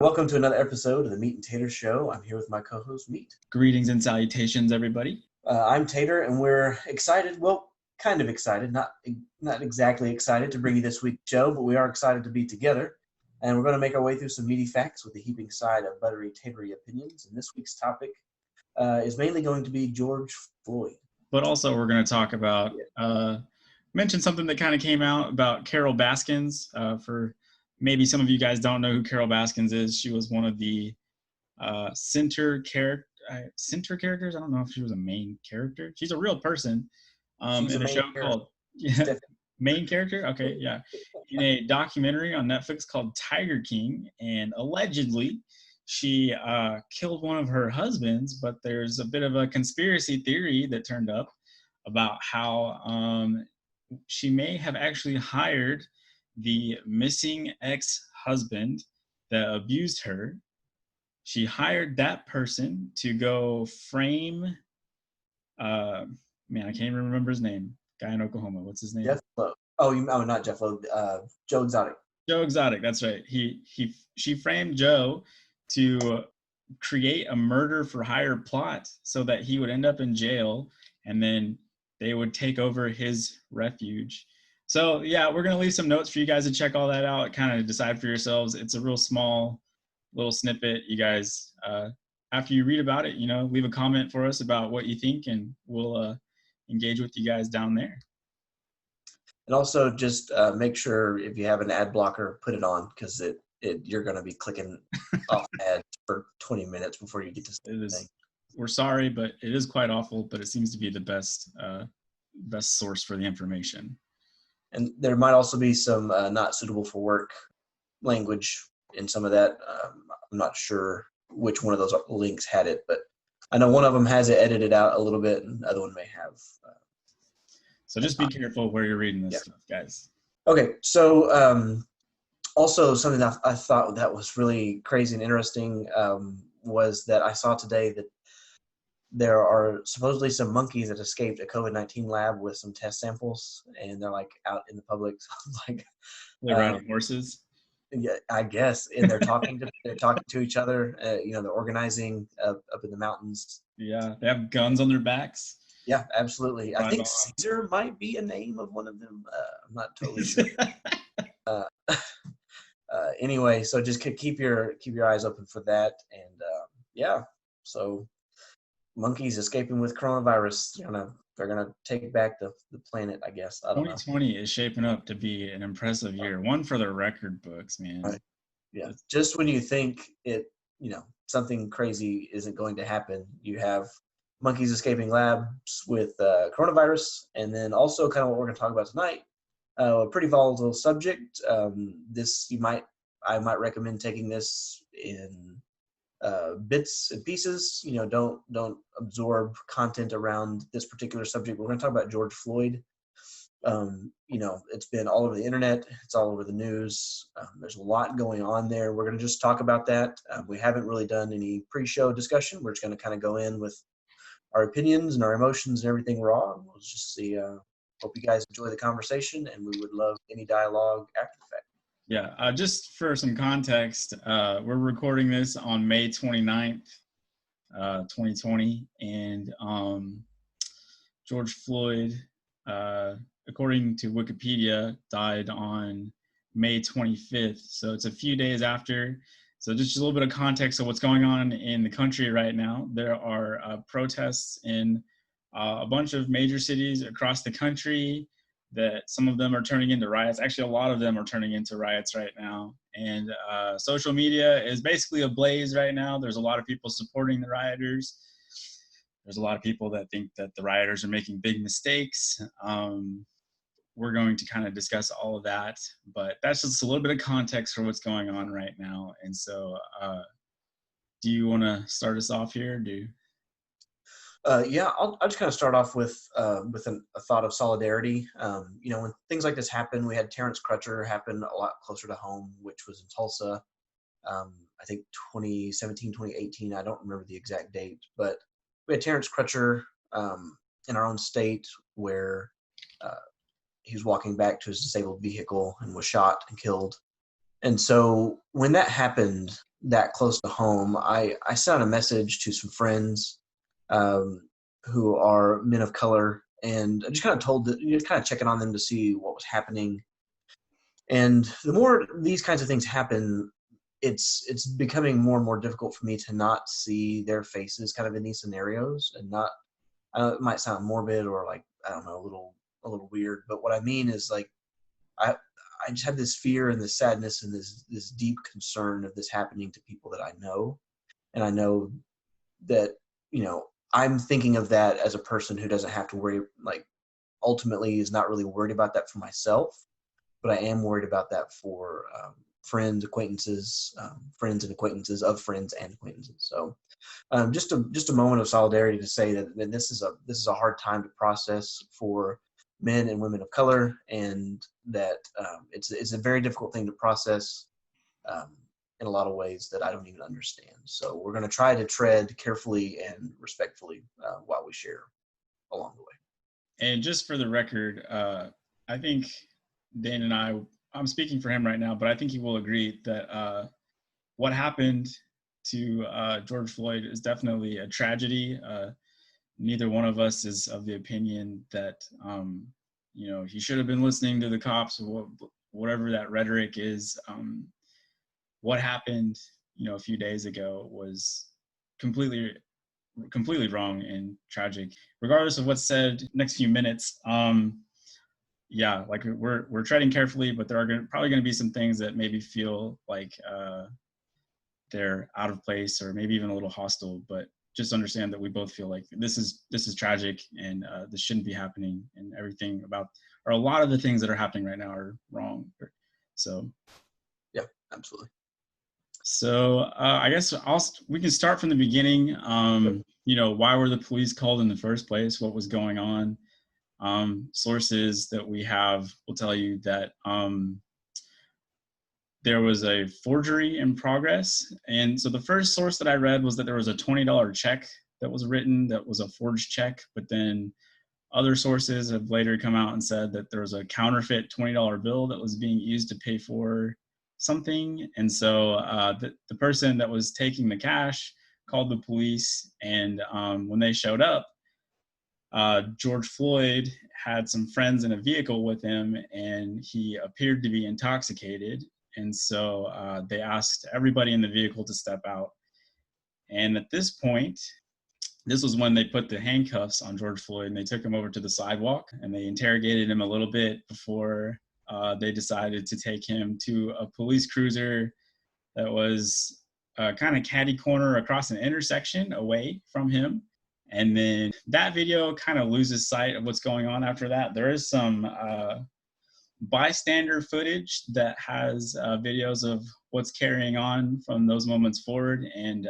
Welcome to another episode of the Meat-N-Tater Show. I'm here with my co-host, Meat. Greetings and salutations, everybody. I'm Tater, and we're excited. Well, kind of excited, not exactly excited to bring you this week's show, but we are excited to be together. And we're going to make our way through some meaty facts with the heaping side of buttery, tatery opinions. And this week's topic is mainly going to be George Floyd. But also, we're going to talk about, mention something that kind of came out about Carol Baskins. For maybe some of you guys don't know who Carol Baskins is. She was one of the center characters. I don't know if she was a main character. She's a real person in a show called Main Character. Okay, yeah, in a documentary on Netflix called Tiger King, and allegedly she killed one of her husbands. But there's a bit of a conspiracy theory that turned up about how she may have actually hired the missing ex-husband that abused her. She hired that person to go frame, I can't even remember his name. Guy in Oklahoma. What's his name? Jeff Lowe. Not Jeff Lowe. Joe Exotic. Joe Exotic. That's right. She framed Joe to create a murder for hire plot so that he would end up in jail, and then they would take over his refuge. So yeah, we're gonna leave some notes for you guys to check all that out. Kind of decide for yourselves. It's a real small little snippet. You guys, after you read about it, leave a comment for us about what you think, and we'll engage with you guys down there. And also just make sure if you have an ad blocker, put it on, because you're going to be clicking off ads for 20 minutes before you get to the thing. We're sorry, but it is quite awful, but it seems to be the best source for the information. And there might also be some not suitable for work language in some of that. I'm not sure which one of those links had it, but I know one of them has it edited out a little bit, and the other one may have. So just be careful where you're reading this stuff, guys. Okay, so also something that I thought that was really crazy and interesting was that I saw today that there are supposedly some monkeys that escaped a COVID-19 lab with some test samples, and they're like out in the public, like they're riding horses. Yeah, I guess, and they're talking to each other. They're organizing up in the mountains. Yeah, they have guns on their backs. Yeah, absolutely. I think Caesar might be a name of one of them. I'm not totally sure. Anyway, so just keep your eyes open for that, and so monkeys escaping with coronavirus. They're gonna take back the planet, I guess. I don't know. 2020 is shaping up to be an impressive year. One for the record books, man. Right. Yeah. Just when you think something crazy isn't going to happen, you have monkeys escaping labs with coronavirus, and then also kind of what we're going to talk about tonight, a pretty volatile subject. I might recommend taking this in bits and pieces. Don't absorb content around this particular subject. We're going to talk about George Floyd. It's been all over the internet. It's all over the news. There's a lot going on there. We're going to just talk about that. We haven't really done any pre-show discussion. We're just going to kind of go in with our opinions and our emotions and everything raw. We'll just see. Hope you guys enjoy the conversation, and we would love any dialogue after the fact. Yeah, just for some context, we're recording this on May 29th, 2020, and George Floyd, according to Wikipedia, died on May 25th. So it's a few days after. So just a little bit of context of what's going on in the country right now. There are protests in a bunch of major cities across the country that some of them are turning into riots. Actually, a lot of them are turning into riots right now. And social media is basically ablaze right now. There's a lot of people supporting the rioters. There's a lot of people that think that the rioters are making big mistakes. We're going to kind of discuss all of that, but that's just a little bit of context for what's going on right now. And so, do you want to start us off here? I'll just kind of start off with a thought of solidarity. When things like this happen, we had Terrence Crutcher happen a lot closer to home, which was in Tulsa. I think 2017, 2018. I don't remember the exact date, but we had Terrence Crutcher in our own state where he was walking back to his disabled vehicle and was shot and killed. And so when that happened, that close to home, I sent a message to some friends who are men of color, and I just kind of kind of checking on them to see what was happening. And the more these kinds of things happen, it's becoming more and more difficult for me to not see their faces kind of in these scenarios, and not. It might sound morbid or like, I don't know, a little weird, but what I mean is like I I just have this fear and this sadness and this deep concern of this happening to people that I know, and I know that, I'm thinking of that as a person who doesn't have to worry, like, ultimately is not really worried about that for myself, but I am worried about that for friends, acquaintances, friends and acquaintances of friends and acquaintances. So just a moment of solidarity to say that this is a hard time to process for men and women of color, and that it's a very difficult thing to process um, in a lot of ways that I don't even understand. So we're going to try to tread carefully and respectfully while we share along the way. And just for the record, I think Dan and I'm speaking for him right now, but I think he will agree that what happened to George Floyd is definitely a tragedy. Neither one of us is of the opinion that, he should have been listening to the cops, or whatever that rhetoric is. What happened, a few days ago was completely wrong and tragic. Regardless of what's said next few minutes, yeah, like we're treading carefully, but there are probably going to be some things that maybe feel like they're out of place, or maybe even a little hostile. But just understand that we both feel like this is tragic, and this shouldn't be happening, and everything about, or a lot of the things that are happening right now are wrong. So Yeah, absolutely. So I guess we can start from the beginning. Why were the police called in the first place? What was going on? Sources that we have will tell you that there was a forgery in progress. And so the first source that I read was that there was a $20 check that was written that was a forged check, but then other sources have later come out and said that there was a counterfeit $20 bill that was being used to pay for something. And so the person that was taking the cash called the police, and when they showed up, George Floyd had some friends in a vehicle with him, and he appeared to be intoxicated. And so they asked everybody in the vehicle to step out. And at this point, this was when they put the handcuffs on George Floyd, and they took him over to the sidewalk, and they interrogated him a little bit before they decided to take him to a police cruiser that was kind of catty corner across an intersection away from him. And then that video kind of loses sight of what's going on after that. There is some bystander footage that has videos of what's carrying on from those moments forward. And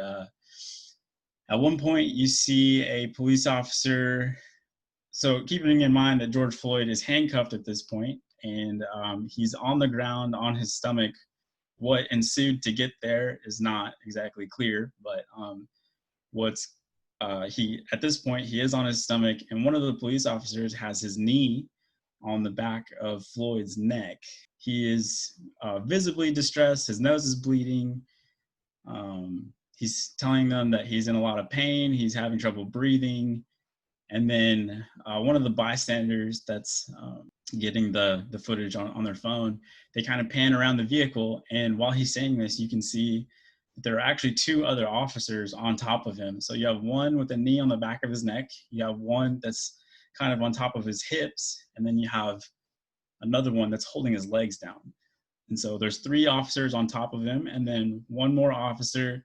at one point, you see a police officer. So keeping in mind that George Floyd is handcuffed at this point, and he's on the ground on his stomach. What ensued to get there is not exactly clear, but he at this point, he is on his stomach, and one of the police officers has his knee on the back of Floyd's neck. He is visibly distressed. His nose is bleeding. He's telling them that he's in a lot of pain. He's having trouble breathing. And then one of the bystanders that's getting the footage on their phone, they kind of pan around the vehicle. And while he's saying this, you can see that there are actually two other officers on top of him. So you have one with a knee on the back of his neck. You have one that's kind of on top of his hips. And then you have another one that's holding his legs down. And so there's three officers on top of him, and then one more officer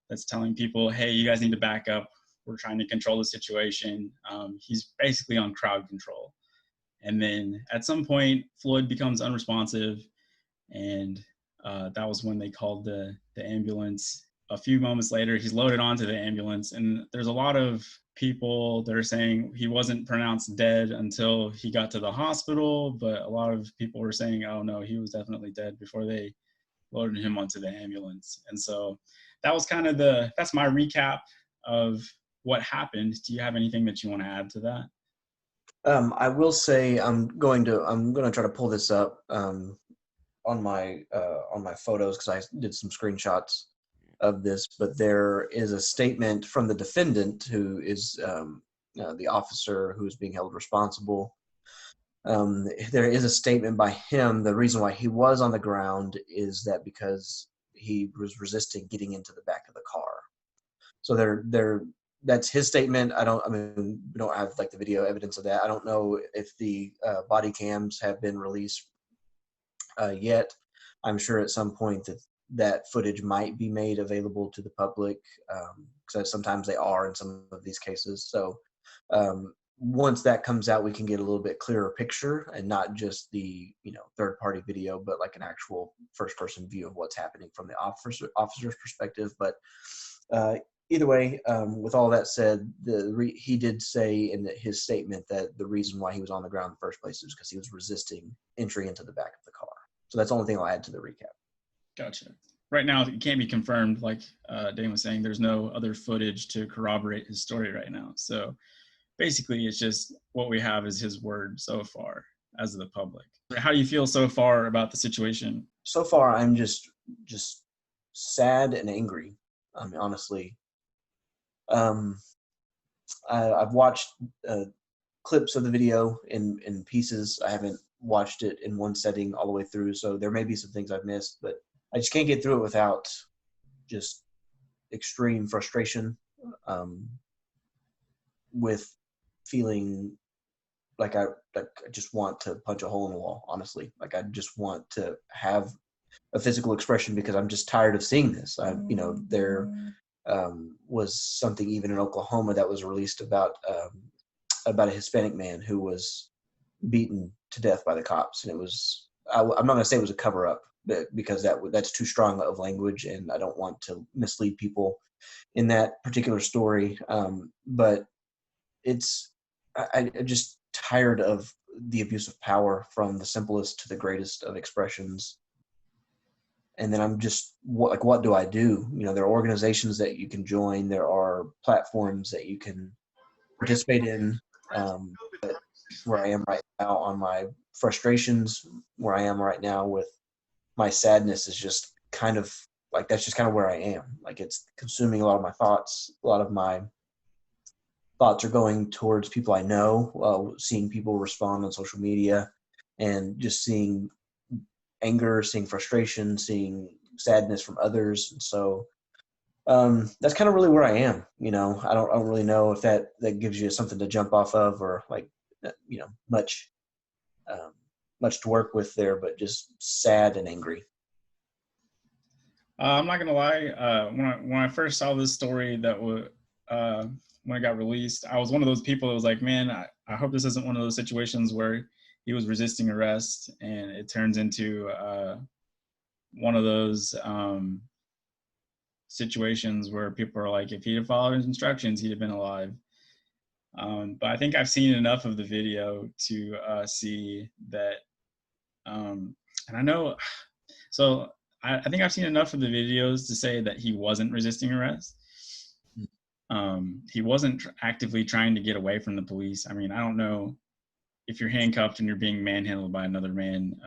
that's telling people, hey, you guys need to back up. We're trying to control the situation. He's basically on crowd control. And then at some point, Floyd becomes unresponsive, and that was when they called the ambulance. A few moments later, he's loaded onto the ambulance, and there's a lot of people that are saying he wasn't pronounced dead until he got to the hospital, but a lot of people were saying, oh no, he was definitely dead before they loaded him onto the ambulance. And so that was kind of that's my recap of what happened. Do you have anything that you want to add to that? I will say I'm going to try to pull this up on my photos, because I did some screenshots. of this, but there is a statement from the defendant, who is the officer who is being held responsible. There is a statement by him. The reason why he was on the ground is that because he was resisting getting into the back of the car. So that's his statement. I mean, we don't have like the video evidence of that. I don't know if the body cams have been released yet. I'm sure at some point that footage might be made available to the public, because sometimes they are in some of these cases. So once that comes out, we can get a little bit clearer picture, and not just the third party video, but like an actual first person view of what's happening from the officer's perspective. But either way, with all that said, he did say in his statement that the reason why he was on the ground in the first place is because he was resisting entry into the back of the car. So that's the only thing I'll add to the recap. Gotcha. Right now, it can't be confirmed. Like Dane was saying, there's no other footage to corroborate his story right now. So basically, it's just what we have is his word so far as the public. How do you feel so far about the situation? So far, I'm just sad and angry. I mean, honestly, I've watched clips of the video in pieces. I haven't watched it in one setting all the way through, so there may be some things I've missed, but I just can't get through it without just extreme frustration, with feeling like I just want to punch a hole in the wall, honestly. Like I just want to have a physical expression, because I'm just tired of seeing this. There was something even in Oklahoma that was released about a Hispanic man who was beaten to death by the cops, and it was, I'm not going to say it was a cover up, because that's too strong of language, and I don't want to mislead people in that particular story. But I'm just tired of the abuse of power, from the simplest to the greatest of expressions. And then I'm just what do I do? There are organizations that you can join. There are platforms that you can participate in. But where I am right now, on my frustrations, where I am right now with my sadness, is just kind of like, that's just kind of where I am. Like, it's consuming a lot of my thoughts. A lot of my thoughts are going towards people I know, seeing people respond on social media, and just seeing anger, seeing frustration, seeing sadness from others. And so that's kind of really where I am. I don't really know if that gives you something to jump off of, or like, much to work with there, but just sad and angry. I'm not gonna lie. When I first saw this story when it got released, I was one of those people that was like, man, I hope this isn't one of those situations where he was resisting arrest and it turns into one of those situations where people are like, if he'd have followed his instructions, he'd have been alive. But I think I've seen enough of the video to see that, and I know, so I think I've seen enough of the videos to say that he wasn't resisting arrest. He wasn't actively trying to get away from the police. I mean, I don't know if you're handcuffed and you're being manhandled by another man.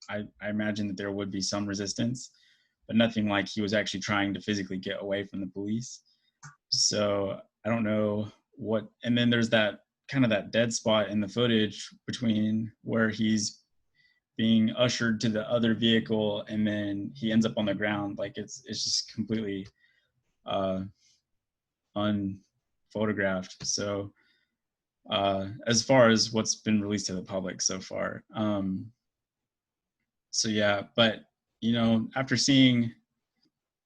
I imagine that there would be some resistance, but nothing like he was actually trying to physically get away from the police. So I don't know what, and then there's that kind of that dead spot in the footage between where he's being ushered to the other vehicle and then he ends up on the ground. Like it's just completely unphotographed. So as far as what's been released to the public so far. So yeah, but after seeing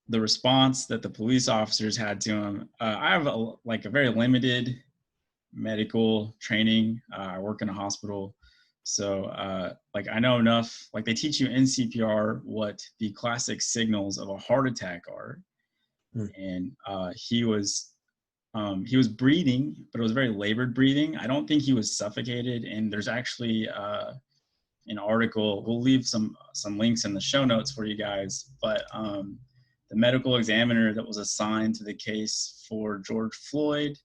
the response that the police officers had to him, I have a very limited medical training. I work in a hospital. So I know enough, they teach you in CPR what the classic signals of a heart attack are. And he was breathing, but it was very labored breathing. I don't think he was suffocated. And there's actually an article, we'll leave some links in the show notes for you guys, but the medical examiner that was assigned to the case for George Floyd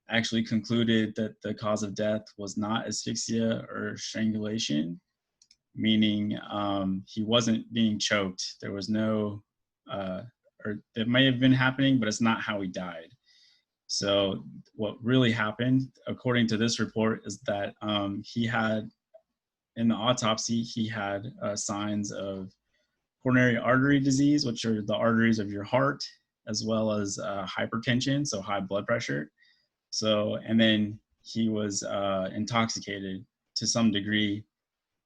actually concluded that the cause of death was not asphyxia or strangulation, meaning he wasn't being choked. There was no or that may have been happening, but it's not how he died. So what really happened, according to this report, is that he had, in the autopsy, he had signs of coronary artery disease, which are the arteries of your heart, as well as hypertension, so high blood pressure. So, and then he was intoxicated to some degree.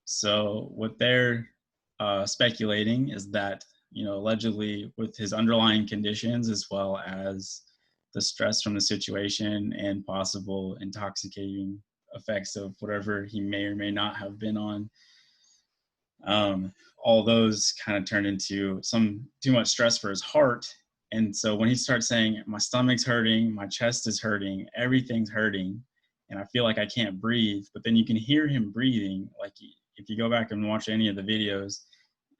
So what they're speculating is that, allegedly with his underlying conditions, as well as the stress from the situation and possible intoxicating effects of whatever he may or may not have been on, all those kind of turned into too much stress for his heart. And so when he starts saying, my stomach's hurting, my chest is hurting, everything's hurting, and I feel like I can't breathe, but then you can hear him breathing. Like, if you go back and watch any of the videos,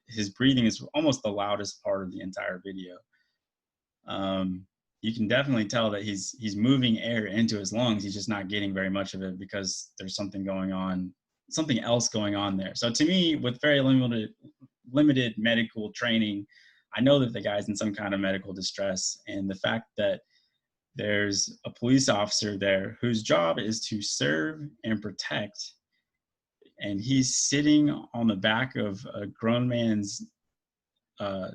his breathing is almost the loudest part of the entire video. You can definitely tell that he's moving air into his lungs. He's just not getting very much of it because there's something else going on there. So to me, with very limited medical training, I know that the guy's in some kind of medical distress, and the fact that there's a police officer there whose job is to serve and protect, and he's sitting on the back of a grown man's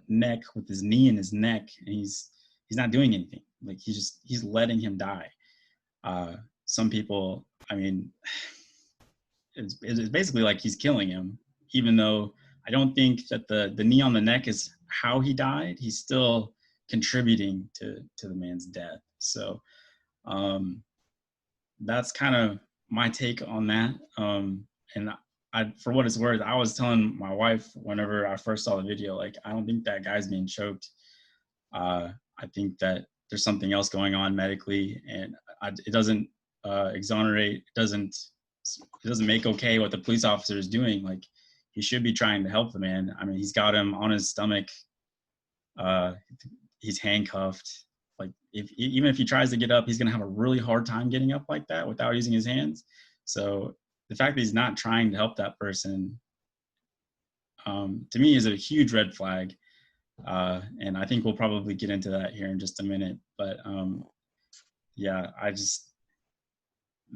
neck with his knee in his neck, and he's not doing anything. Like, he's letting him die. Some people, I mean, it's basically like he's killing him, even though I don't think that the knee on the neck is how he died. He's still contributing to the man's death. So that's kind of my take on that. And for what it's worth, I was telling my wife whenever I first saw the video, like, I don't think that guy's being choked. I think that there's something else going on medically, and it doesn't exonerate, it doesn't make okay what the police officer is doing. Like, he should be trying to help the man. I mean, he's got him on his stomach. He's handcuffed. Like, even if he tries to get up, he's going to have a really hard time getting up like that without using his hands. So the fact that he's not trying to help that person, to me, is a huge red flag. And I think we'll probably get into that here in just a minute. But yeah,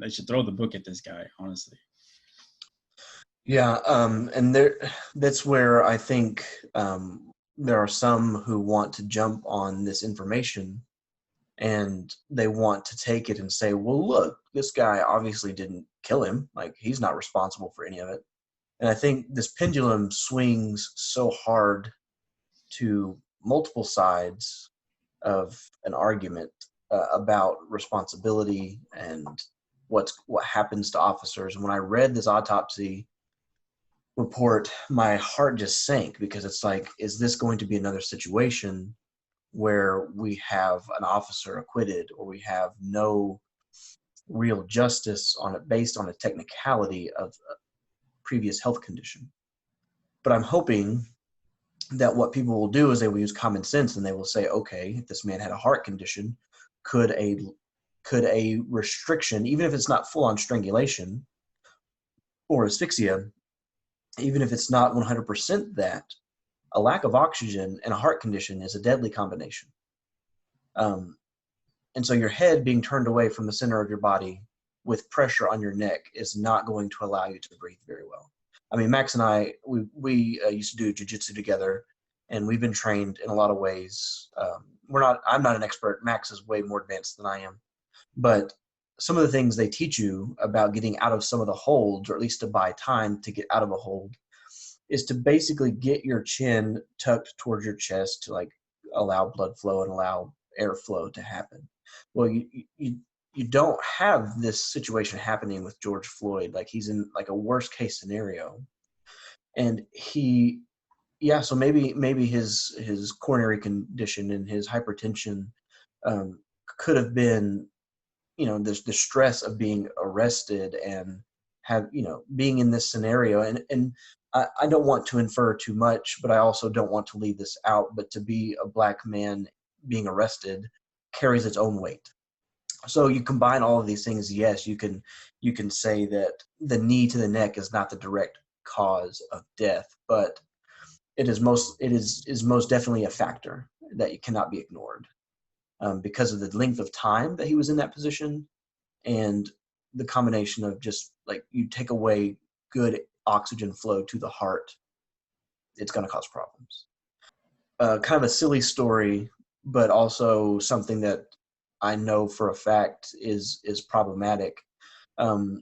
they should throw the book at this guy, honestly. Yeah, and that's where I think there are some who want to jump on this information, and they want to take it and say, well, look, this guy obviously didn't kill him. Like, he's not responsible for any of it. And I think this pendulum swings so hard to multiple sides of an argument about responsibility and what happens to officers. And when I read this autopsy report, my heart just sank, because it's like, is this going to be another situation where we have an officer acquitted, or we have no real justice on it based on a technicality of a previous health condition? But I'm hoping that what people will do is they will use common sense, and they will say, okay, if this man had a heart condition, could a restriction, even if it's not full-on strangulation or asphyxia, even if it's not 100% that, a lack of oxygen and a heart condition is a deadly combination. And so your head being turned away from the center of your body with pressure on your neck is not going to allow you to breathe very well. I mean, Max and I, we used to do jiu-jitsu together, and we've been trained in a lot of ways. I'm not an expert. Max is way more advanced than I am. But some of the things they teach you about getting out of some of the holds, or at least to buy time to get out of a hold, is to basically get your chin tucked towards your chest to, like, allow blood flow and allow airflow to happen. Well, you don't have this situation happening with George Floyd. Like, he's in like a worst case scenario, and so maybe his coronary condition and his hypertension could have been, the stress of being arrested and being in this scenario. And I don't want to infer too much, but I also don't want to leave this out. But to be a black man being arrested carries its own weight. So you combine all of these things. Yes, you can say that the knee to the neck is not the direct cause of death, but it is most definitely a factor. that cannot be ignored because of the length of time that he was in that position and the combination of just like you take away good oxygen flow to the heart, it's going to cause problems. Kind of a silly story, but also something that I know for a fact is problematic. I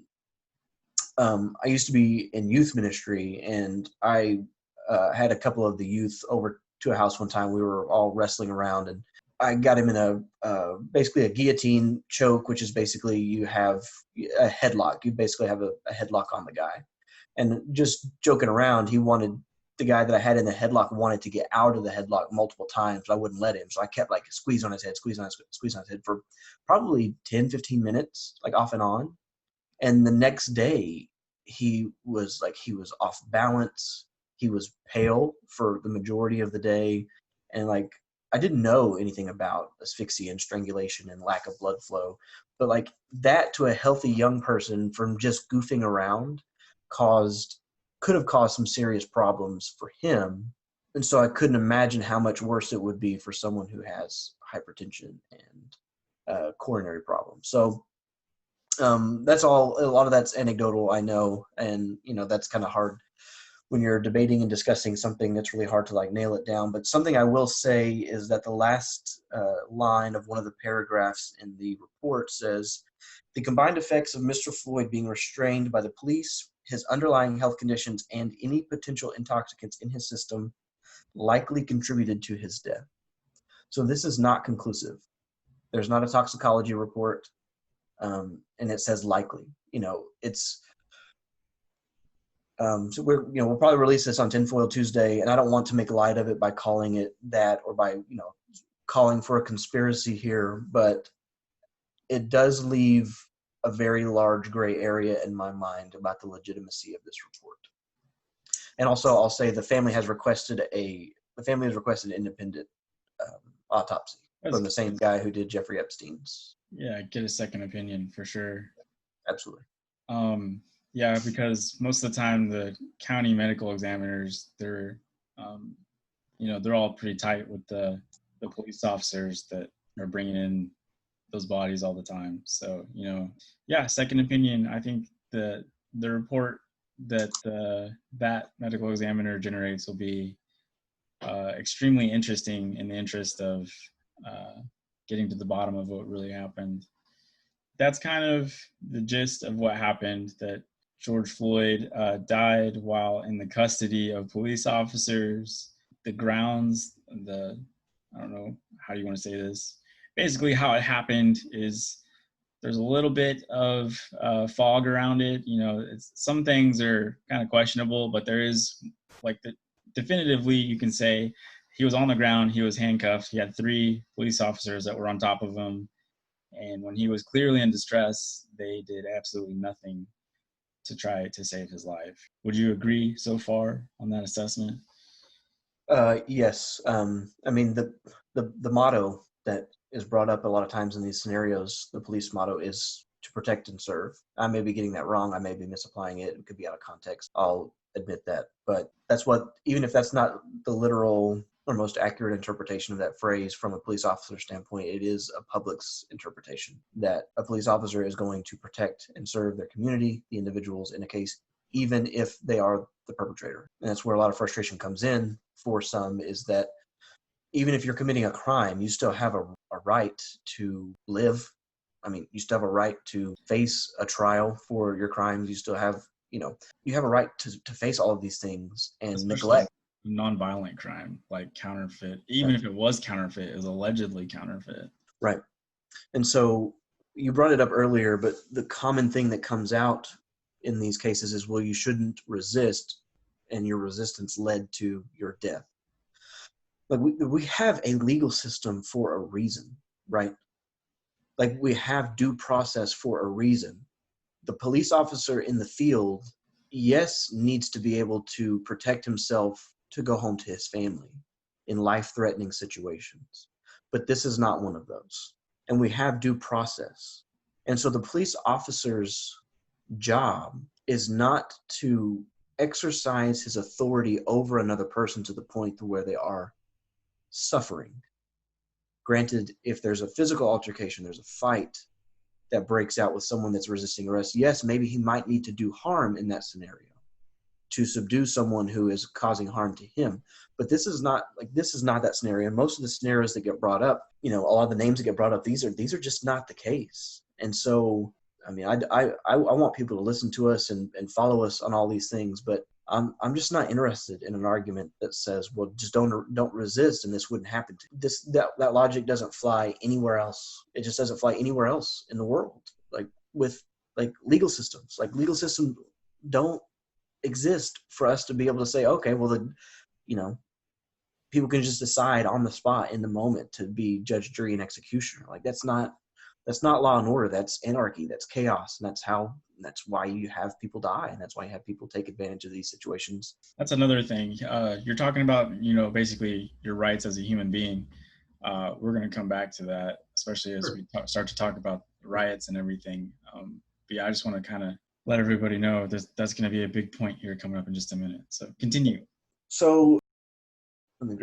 used to be in youth ministry, and I had a couple of the youth over to a house one time. We were all wrestling around, and I got him in a basically a guillotine choke, which is basically you have a headlock. You basically have a headlock on the guy. And just joking around, the guy that I had in the headlock wanted to get out of the headlock multiple times. I wouldn't let him. So I kept like squeeze on his head for probably 10, 15 minutes, like off and on. And the next day he was off balance. He was pale for the majority of the day. And like, I didn't know anything about asphyxia and strangulation and lack of blood flow, but like that to a healthy young person from just goofing around could have caused some serious problems for him. And so I couldn't imagine how much worse it would be for someone who has hypertension and coronary problems. So that's all. A lot of that's anecdotal, I know, and that's kind of hard when you're debating and discussing something. That's really hard to like nail it down. But something I will say is that the last line of one of the paragraphs in the report says, the combined effects of Mr. Floyd being restrained by the police, his underlying health conditions, and any potential intoxicants in his system likely contributed to his death. So this is not conclusive. There's not a toxicology report, and it says likely. It's so we'll probably release this on Tinfoil Tuesday, and I don't want to make light of it by calling it that or by calling for a conspiracy here, but it does leave a very large gray area in my mind about the legitimacy of this report. And also, I'll say the family has requested an independent autopsy from the same guy who did Jeffrey Epstein's. Yeah, get a second opinion for sure. Absolutely. Yeah, because most of the time the county medical examiners, they're all pretty tight with the police officers that are bringing in those bodies all the time. So, yeah, second opinion. I think the report that that medical examiner generates will be extremely interesting in the interest of getting to the bottom of what really happened. That's kind of the gist of what happened, that George Floyd died while in the custody of police officers. The grounds, I don't know how you want to say this. Basically, how it happened is there's a little bit of fog around it. Some things are kind of questionable, but there is definitively you can say he was on the ground, he was handcuffed, he had 3 police officers that were on top of him. And when he was clearly in distress, they did absolutely nothing to try to save his life. Would you agree so far on that assessment? Yes. I mean, the motto that is brought up a lot of times in these scenarios, the police motto is to protect and serve. I may be getting that wrong. I may be misapplying it. It could be out of context. I'll admit that. But that's what, even if that's not the literal or most accurate interpretation of that phrase from a police officer standpoint, it is a public's interpretation that a police officer is going to protect and serve their community, the individuals in a case, even if they are the perpetrator. And that's where a lot of frustration comes in for some, is that even if you're committing a crime, you still have a right to live. I mean, you still have a right to face a trial for your crimes. You still have, you have a right to face all of these things, and especially neglect. Non-violent crime like counterfeit, even if it was counterfeit, is allegedly counterfeit. Right. And so you brought it up earlier, but the common thing that comes out in these cases is, well, you shouldn't resist, and your resistance led to your death. Like we have a legal system for a reason, right? Like we have due process for a reason. The police officer in the field, yes, needs to be able to protect himself to go home to his family in life-threatening situations. But this is not one of those. And we have due process. And so the police officer's job is not to exercise his authority over another person to the point to where they are suffering. Granted, if there's a physical altercation, there's a fight that breaks out with someone that's resisting arrest, yes, maybe he might need to do harm in that scenario to subdue someone who is causing harm to him. But this is not that scenario. And most of the scenarios that get brought up, a lot of the names that get brought up, these are just not the case. And so, I mean, I want people to listen to us and follow us on all these things, but I'm just not interested in an argument that says, well, just don't resist and this wouldn't happen to you. That logic doesn't fly anywhere else. It just doesn't fly anywhere else in the world. Like with legal systems don't exist for us to be able to say, okay, well, people can just decide on the spot in the moment to be judge, jury, and executioner. Like that's not law and order. That's anarchy. That's chaos. And that's why you have people die. And that's why you have people take advantage of these situations. That's another thing. You're talking about, basically your rights as a human being. We're going to come back to that, especially as we start to talk about riots and everything. But yeah, I just want to kind of let everybody know that's going to be a big point here coming up in just a minute. So continue. So let me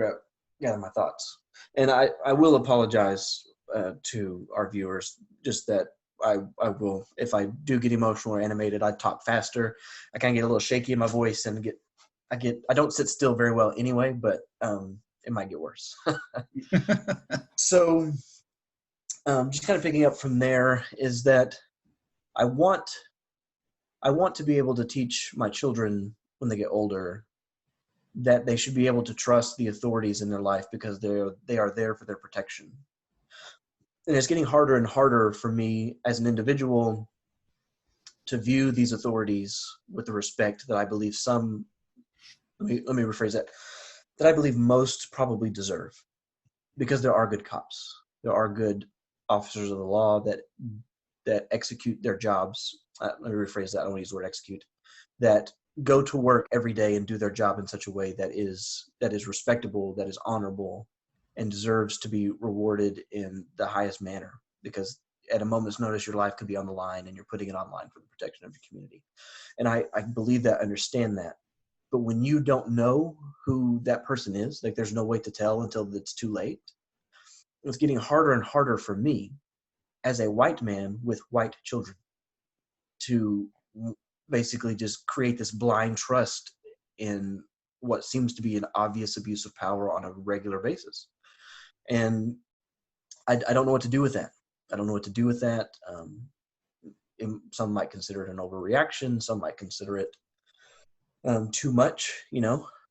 gather my thoughts. And I will apologize to our viewers, just that I will, if I do get emotional or animated, I talk faster. I kind of get a little shaky in my voice and I don't sit still very well anyway, but it might get worse. So just kind of picking up from there is that I want to be able to teach my children when they get older that they should be able to trust the authorities in their life because they are there for their protection. And it's getting harder and harder for me as an individual to view these authorities with the respect that I believe let me rephrase that I believe most probably deserve, because there are good cops. There are good officers of the law that execute their jobs. Let me rephrase that. I don't want to use the word execute. That go to work every day and do their job in such a way that is respectable, that is honorable, and deserves to be rewarded in the highest manner. Because at a moment's notice, your life could be on the line, and you're putting it online for the protection of your community. And I believe that, understand that. But when you don't know who that person is, like there's no way to tell until it's too late, it's getting harder and harder for me as a white man with white children to basically just create this blind trust in what seems to be an obvious abuse of power on a regular basis. And I don't know what to do with that. I don't know what to do with that. Some might consider it an overreaction. Some might consider it too much,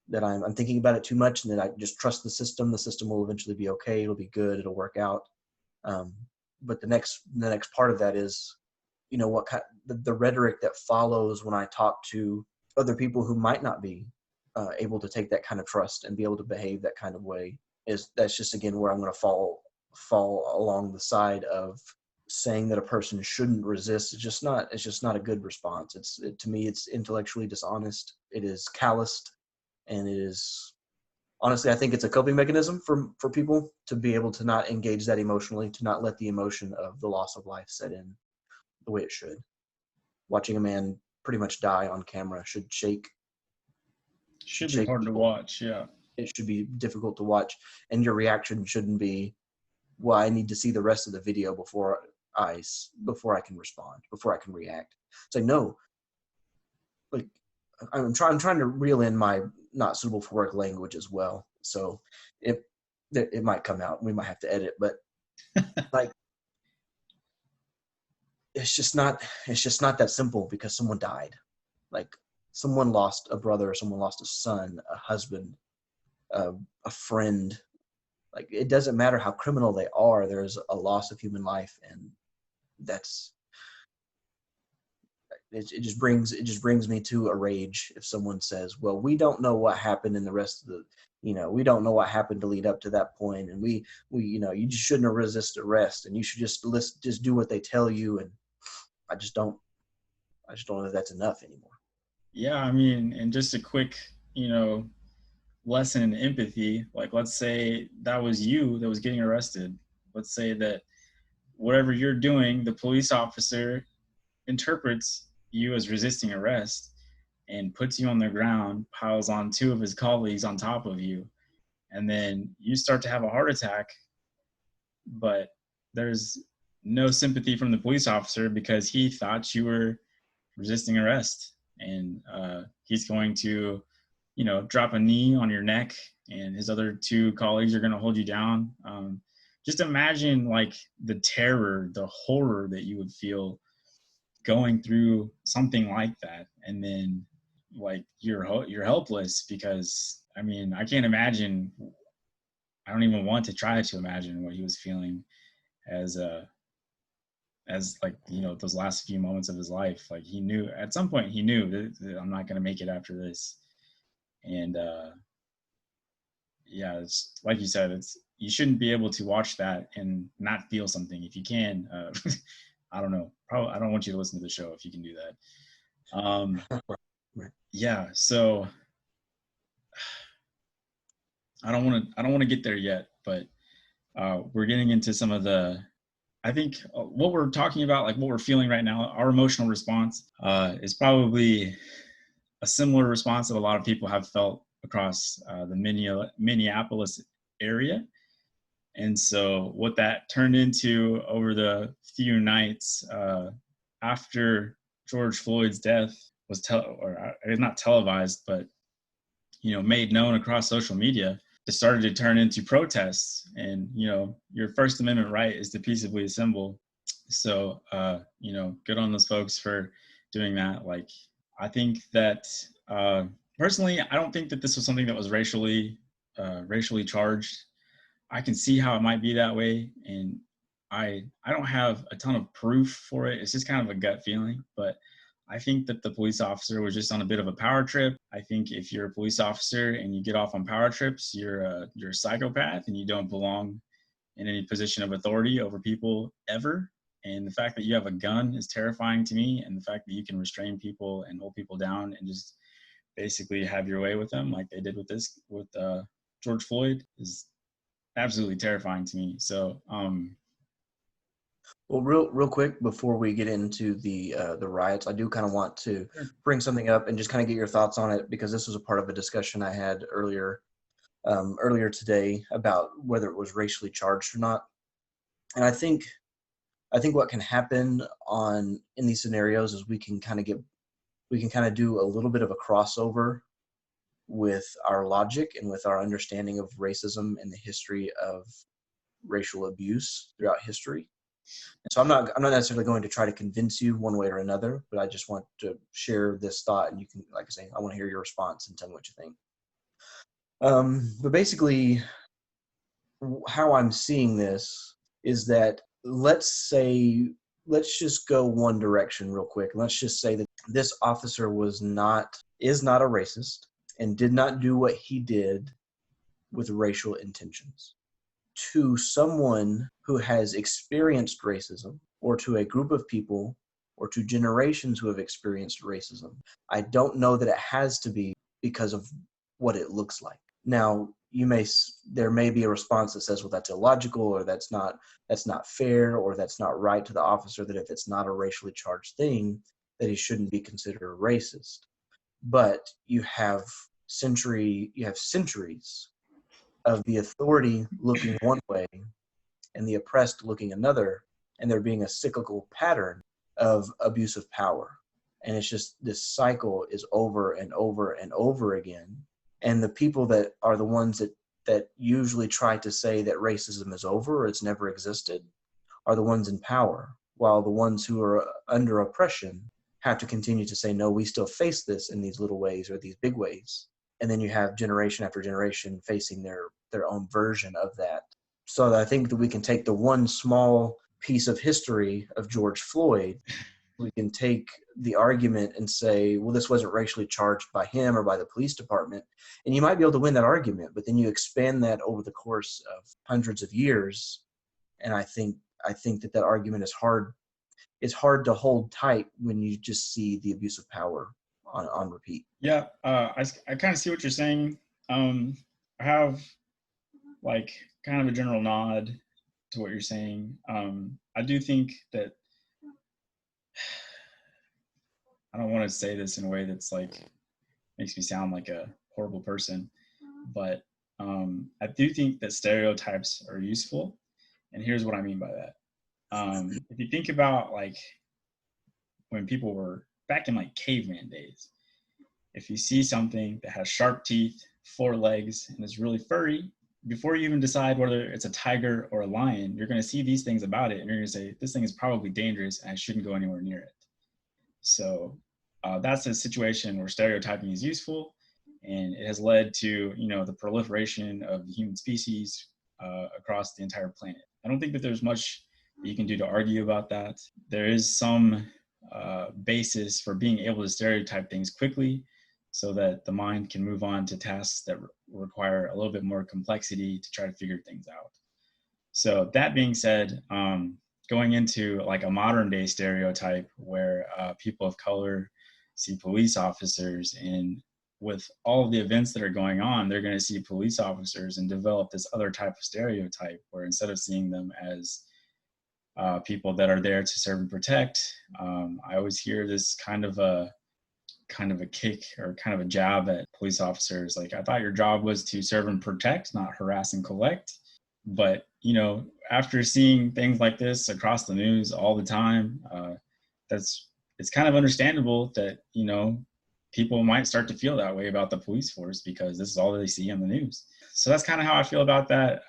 that I'm thinking about it too much, and that I just trust the system. The system will eventually be okay. It'll be good. It'll work out. But the next part of that is, what kind the rhetoric that follows when I talk to other people who might not be able to take that kind of trust and be able to behave that kind of way. That's just again where I'm going to fall along the side of saying that a person shouldn't resist. It's just not a good response. To me, it's intellectually dishonest. It is calloused, and it is, honestly, I think it's a coping mechanism for people to be able to not engage that emotionally, to not let the emotion of the loss of life set in the way it should. Watching a man pretty much die on camera should be hard to watch. Yeah, it should be difficult to watch, and your reaction shouldn't be, well, I need to see the rest of the video before I can respond, before I can react. It's like, no, like I'm trying to reel in my not suitable for work language as well. So it might come out. We might have to edit, but like, it's just not that simple because someone died. Like someone lost a brother, someone lost a son, a husband, a friend. Like it doesn't matter how criminal they are. There's a loss of human life, and it just brings me to a rage if someone says, well, we don't know what happened in the rest of we don't know what happened to lead up to that point, and we you just shouldn't have resisted arrest, and you should just do what they tell you. And I just don't know if that's enough anymore. Yeah, I mean, and just a quick lesson in empathy. Like, let's say that was you that was getting arrested. Let's say that whatever you're doing, the police officer interprets you as resisting arrest and puts you on the ground, piles on two of his colleagues on top of you, and then you start to have a heart attack. but there's no sympathy from the police officer because he thought you were resisting arrest, and he's going to, drop a knee on your neck, and his other two colleagues are going to hold you down. Just imagine like the terror, the horror that you would feel going through something like that, and then like you're helpless because I mean I can't imagine. I don't even want to try to imagine what he was feeling as like those last few moments of his life. Like he knew at some point he knew that I'm not going to make it after this, and yeah, it's like you said, you shouldn't be able to watch that and not feel something. If you can, I don't know. Probably I don't want you to listen to the show if you can do that. Right. Yeah, so I don't want to get there yet, but we're getting into some of the. I think what we're talking about, like what we're feeling right now, our emotional response is probably a similar response that a lot of people have felt across the Minneapolis area. And so what that turned into over the few nights after George Floyd's death was not televised, but made known across social media, it started to turn into protests. And your First Amendment right is to peaceably assemble. So good on those folks for doing that. Like I think that personally, I don't think that this was something that was racially charged. I can see how it might be that way, and I don't have a ton of proof for it. It's just kind of a gut feeling, but I think that the police officer was just on a bit of a power trip. I think if you're a police officer and you get off on power trips, you're a psychopath and you don't belong in any position of authority over people ever. And the fact that you have a gun is terrifying to me, and the fact that you can restrain people and hold people down and just basically have your way with them like they did with George Floyd is absolutely terrifying to me. So well, real quick before we get into the riots, I do kind of want to bring something up and just kind of get your thoughts on it, because this was a part of a discussion I had earlier today about whether it was racially charged or not. And I think what can happen in these scenarios is we can kind of do a little bit of a crossover with our logic and with our understanding of racism and the history of racial abuse throughout history. And so I'm not necessarily going to try to convince you one way or another, but I just want to share this thought, and you can, like I say, I want to hear your response and tell me what you think. But basically, how I'm seeing this is that let's just go one direction real quick. Let's just say that this officer is not a racist and did not do what he did with racial intentions. To someone who has experienced racism, or to a group of people, or to generations who have experienced racism, I don't know that it has to be because of what it looks like. Now, there may be a response that says, well, that's illogical, or that's not fair, or that's not right to the officer, that if it's not a racially charged thing, that he shouldn't be considered a racist. But you have centuries of the authority looking one way and the oppressed looking another, and there being a cyclical pattern of abuse of power. And it's just this cycle is over and over and over again. And the people that are the ones that usually try to say that racism is over or it's never existed are the ones in power, while the ones who are under oppression have to continue to say, no, we still face this in these little ways or these big ways. And then you have generation after generation facing their own version of that. So I think that we can take the one small piece of history of George Floyd, we can take the argument and say, well, this wasn't racially charged by him or by the police department. And you might be able to win that argument, but then you expand that over the course of hundreds of years. And I think that argument is hard. It's hard to hold tight when you just see the abuse of power on repeat. Yeah, I kind of see what you're saying. I have like kind of a general nod to what you're saying. I do think that I don't want to say this in a way that's like makes me sound like a horrible person, but I do think that stereotypes are useful, And here's what I mean by that. If you think about like when people were back in like caveman days, if you see something that has sharp teeth, 4 legs, and is really furry, before you even decide whether it's a tiger or a lion, you're going to see these things about it, and you're going to say, this thing is probably dangerous, and I shouldn't go anywhere near it. So that's a situation where stereotyping is useful, and it has led to, you know, the proliferation of the human species across the entire planet. I don't think that there's much that you can do to argue about that. There is some basis for being able to stereotype things quickly so that the mind can move on to tasks that require a little bit more complexity to try to figure things out. So that being said, going into like a modern day stereotype where people of color see police officers, and with all of the events that are going on, they're going to see police officers and develop this other type of stereotype where instead of seeing them as people that are there to serve and protect, I always hear this kind of a kick or kind of a jab at police officers. Like, I thought your job was to serve and protect, not harass and collect. But, you know, after seeing things like this across the news all the time, it's kind of understandable that, you know, people might start to feel that way about the police force because this is all they see on the news. So that's kind of how I feel about that.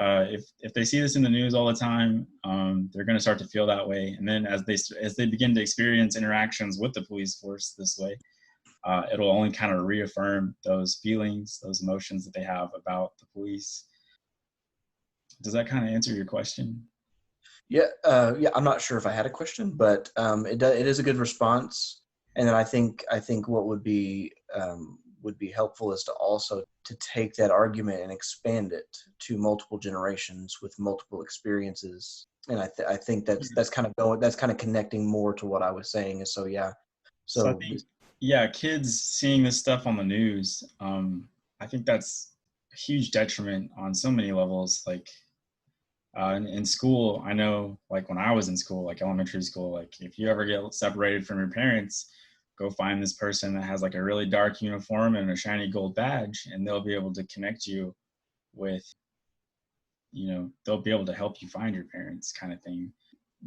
If they see this in the news all the time, they're going to start to feel that way. And then as they begin to experience interactions with the police force this way, it'll only kind of reaffirm those feelings, those emotions that they have about the police. Does that kind of answer your question? Yeah, I'm not sure if I had a question, but it is a good response. And then I think what would be helpful is to also to take that argument and expand it to multiple generations with multiple experiences. And I think that's kind of connecting more to what I was saying. And so yeah, so I think, yeah, kids seeing this stuff on the news, I think that's a huge detriment on so many levels. Like in school, I know, like when I was in school, like elementary school, like if you ever get separated from your parents, go find this person that has like a really dark uniform and a shiny gold badge, and they'll be able to connect you with, you know, they'll be able to help you find your parents, kind of thing.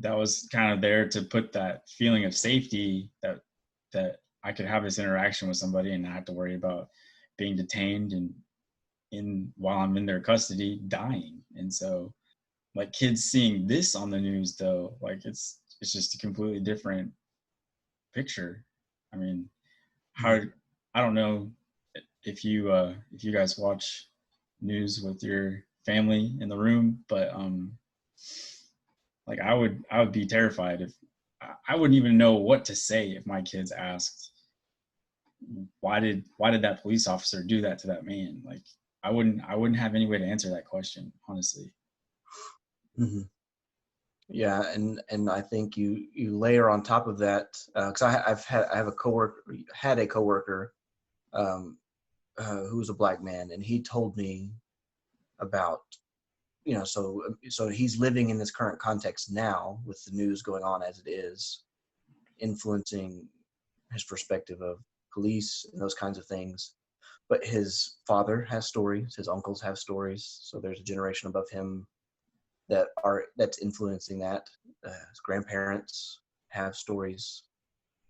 That was kind of there to put that feeling of safety that I could have this interaction with somebody and not have to worry about being detained and while I'm in their custody dying. And so, like, kids seeing this on the news though, like it's just a completely different picture. I mean, how, I don't know if you guys watch news with your family in the room, but like I would be terrified if I wouldn't even know what to say if my kids asked why did that police officer do that to that man. Like I wouldn't have any way to answer that question, honestly. Mm-hmm. Yeah, and I think you layer on top of that, because I have a coworker who was a black man, and he told me about, you know, so he's living in this current context now with the news going on as it is, influencing his perspective of police and those kinds of things. But his father has stories, his uncles have stories, so there's a generation above him that's influencing that. His grandparents have stories.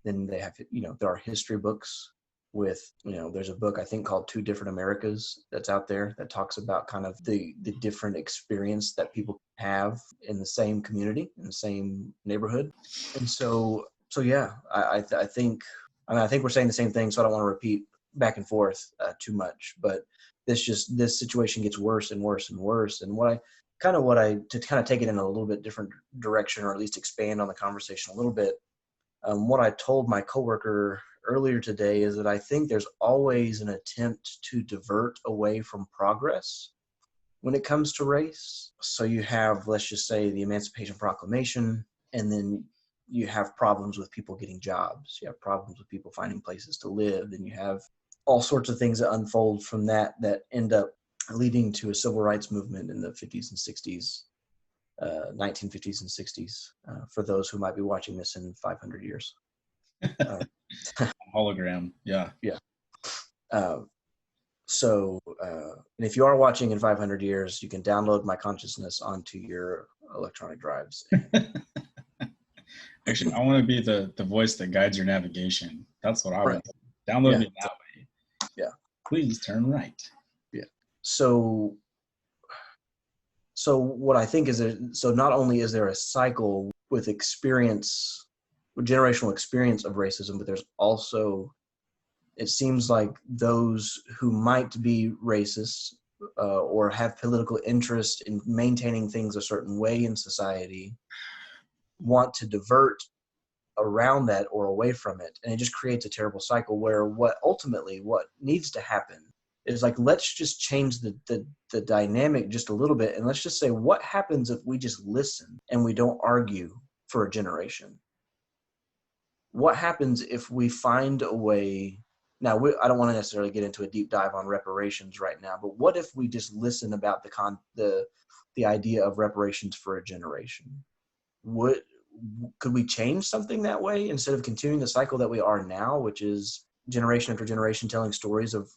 Then they have, you know, there are history books with, you know, there's a book I think called Two Different Americas that's out there that talks about kind of the different experience that people have in the same community, in the same neighborhood. And so yeah, I think we're saying the same thing, so I don't want to repeat back and forth too much, but this situation gets worse and worse and worse. And to kind of take it in a little bit different direction, or at least expand on the conversation a little bit, what I told my coworker earlier today is that I think there's always an attempt to divert away from progress when it comes to race. So you have, let's just say, the Emancipation Proclamation, and then you have problems with people getting jobs. You have problems with people finding places to live, and you have all sorts of things that unfold from that end up leading to a civil rights movement in the 50s and 60s, 1950s and 60s, for those who might be watching this in 500 years. Hologram, yeah. Yeah. And if you are watching in 500 years, you can download my consciousness onto your electronic drives. Actually, I want to be the voice that guides your navigation. That's what I Right. want. Download Yeah. me that way. Yeah. Please turn right. Yeah. So what I think is so not only is there a cycle with experience, with generational experience of racism, but there's also, it seems like those who might be racist or have political interest in maintaining things a certain way in society want to divert around that or away from it. And it just creates a terrible cycle where what needs to happen is like, let's just change the dynamic just a little bit. And let's just say, what happens if we just listen and we don't argue for a generation? What happens if we find a way? Now, I don't want to necessarily get into a deep dive on reparations right now, but what if we just listen about the idea of reparations for a generation? Could we change something that way instead of continuing the cycle that we are now, which is generation after generation telling stories of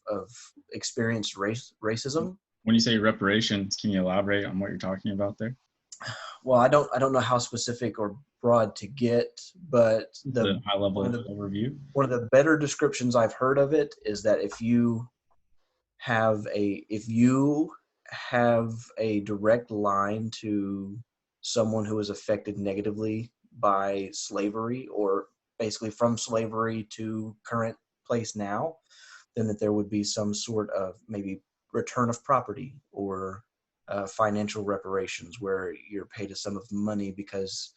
experienced racism? When you say reparations, can you elaborate on what you're talking about there? Well, I don't know how specific or broad to get, but The high level overview. One of the better descriptions I've heard of it is that if you have a direct line to someone who is affected negatively by slavery, or basically from slavery to current place now, then that there would be some sort of maybe return of property or financial reparations, where you're paid a sum of money because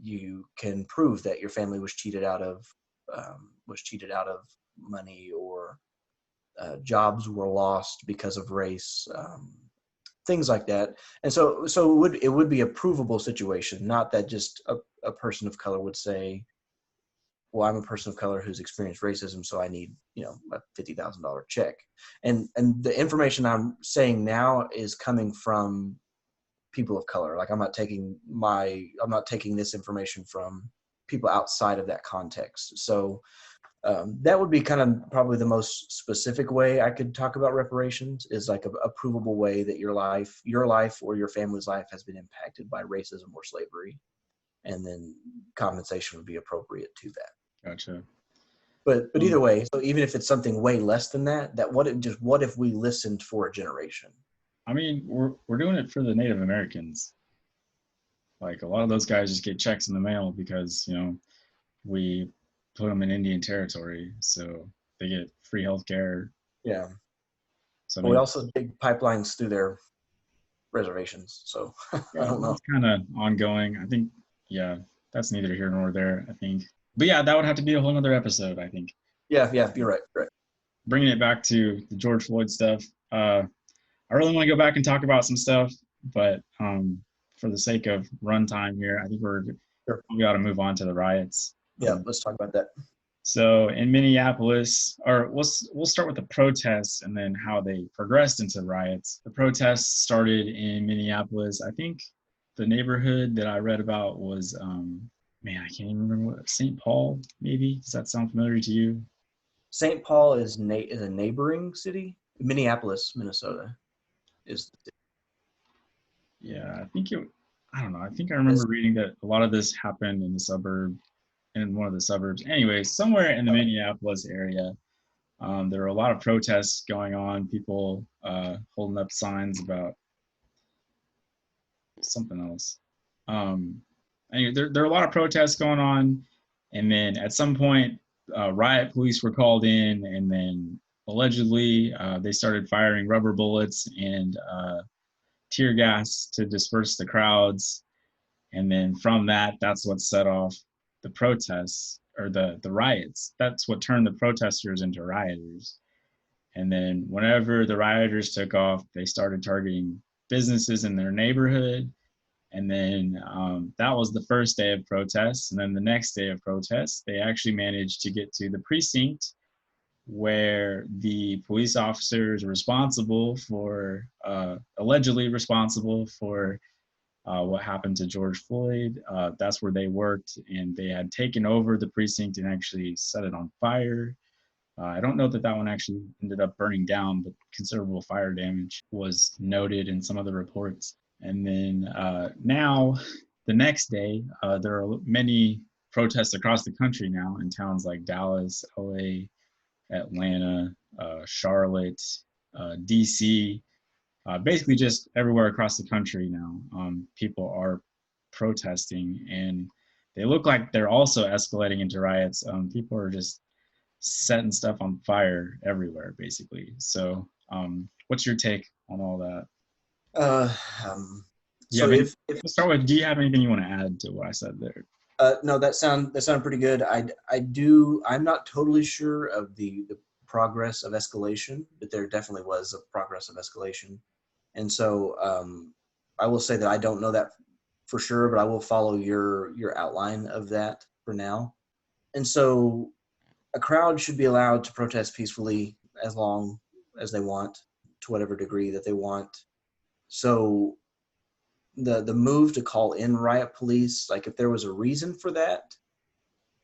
you can prove that your family was cheated out of money, or jobs were lost because of race, things like that. And so it would be a provable situation, not that just a person of color would say, well, I'm a person of color who's experienced racism, so I need, a $50,000 check. And the information I'm saying now is coming from people of color. Like, I'm not taking this information from people outside of that context. So that would be kind of probably the most specific way I could talk about reparations, is like a provable way that your life or your family's life has been impacted by racism or slavery, and then compensation would be appropriate to that. Gotcha. But either way, so even if it's something way less than that, what if we listened for a generation? I mean, we're doing it for the Native Americans. Like, a lot of those guys just get checks in the mail because, we put them in Indian territory, so they get free healthcare. Yeah. So we also dig pipelines through their reservations. So I don't know. It's kind of ongoing. I think, yeah, that's neither here nor there, I think. But yeah, that would have to be a whole other episode, I think. Yeah, you're right. Bringing it back to the George Floyd stuff, I really want to go back and talk about some stuff, but for the sake of runtime here, I think we got to move on to the riots. Yeah, let's talk about that. So in Minneapolis, or we'll start with the protests and then how they progressed into riots. The protests started in Minneapolis. I think the neighborhood that I read about was, I can't even remember St. Paul, maybe? Does that sound familiar to you? St. Paul is a neighboring city. Minneapolis, Minnesota is the city. Yeah, I don't know. I think I remember reading that a lot of this happened in one of the suburbs. Anyway, somewhere in the Minneapolis area, there were a lot of protests going on, people holding up signs about something else. Anyway, there are a lot of protests going on, and then at some point, riot police were called in, and then allegedly they started firing rubber bullets and tear gas to disperse the crowds. And then from that's what set off the protests, or the riots. That's what turned the protesters into rioters. And then whenever the rioters took off, they started targeting businesses in their neighborhood. And then that was the first day of protests. And then the next day of protests, they actually managed to get to the precinct where the police officers allegedly responsible for what happened to George Floyd. That's where they worked, and they had taken over the precinct and actually set it on fire. I don't know that one actually ended up burning down, but considerable fire damage was noted in some of the reports. And then now, the next day, there are many protests across the country now in towns like Dallas, LA, Atlanta, Charlotte, DC, basically just everywhere across the country now. People are protesting, and they look like they're also escalating into riots. People are just setting stuff on fire everywhere, basically. So, what's your take on all that? Uh, um, Do you so have any? if Let's start with. Do you have anything you want to add to what I said there? no, that sound pretty good. I do. I'm not totally sure of the progress of escalation, but there definitely was a progress of escalation, and so I will say that I don't know that for sure, but I will follow your outline of that for now. And so a crowd should be allowed to protest peacefully as long as they want, to whatever degree that they want. So the move to call in riot police, like if there was a reason for that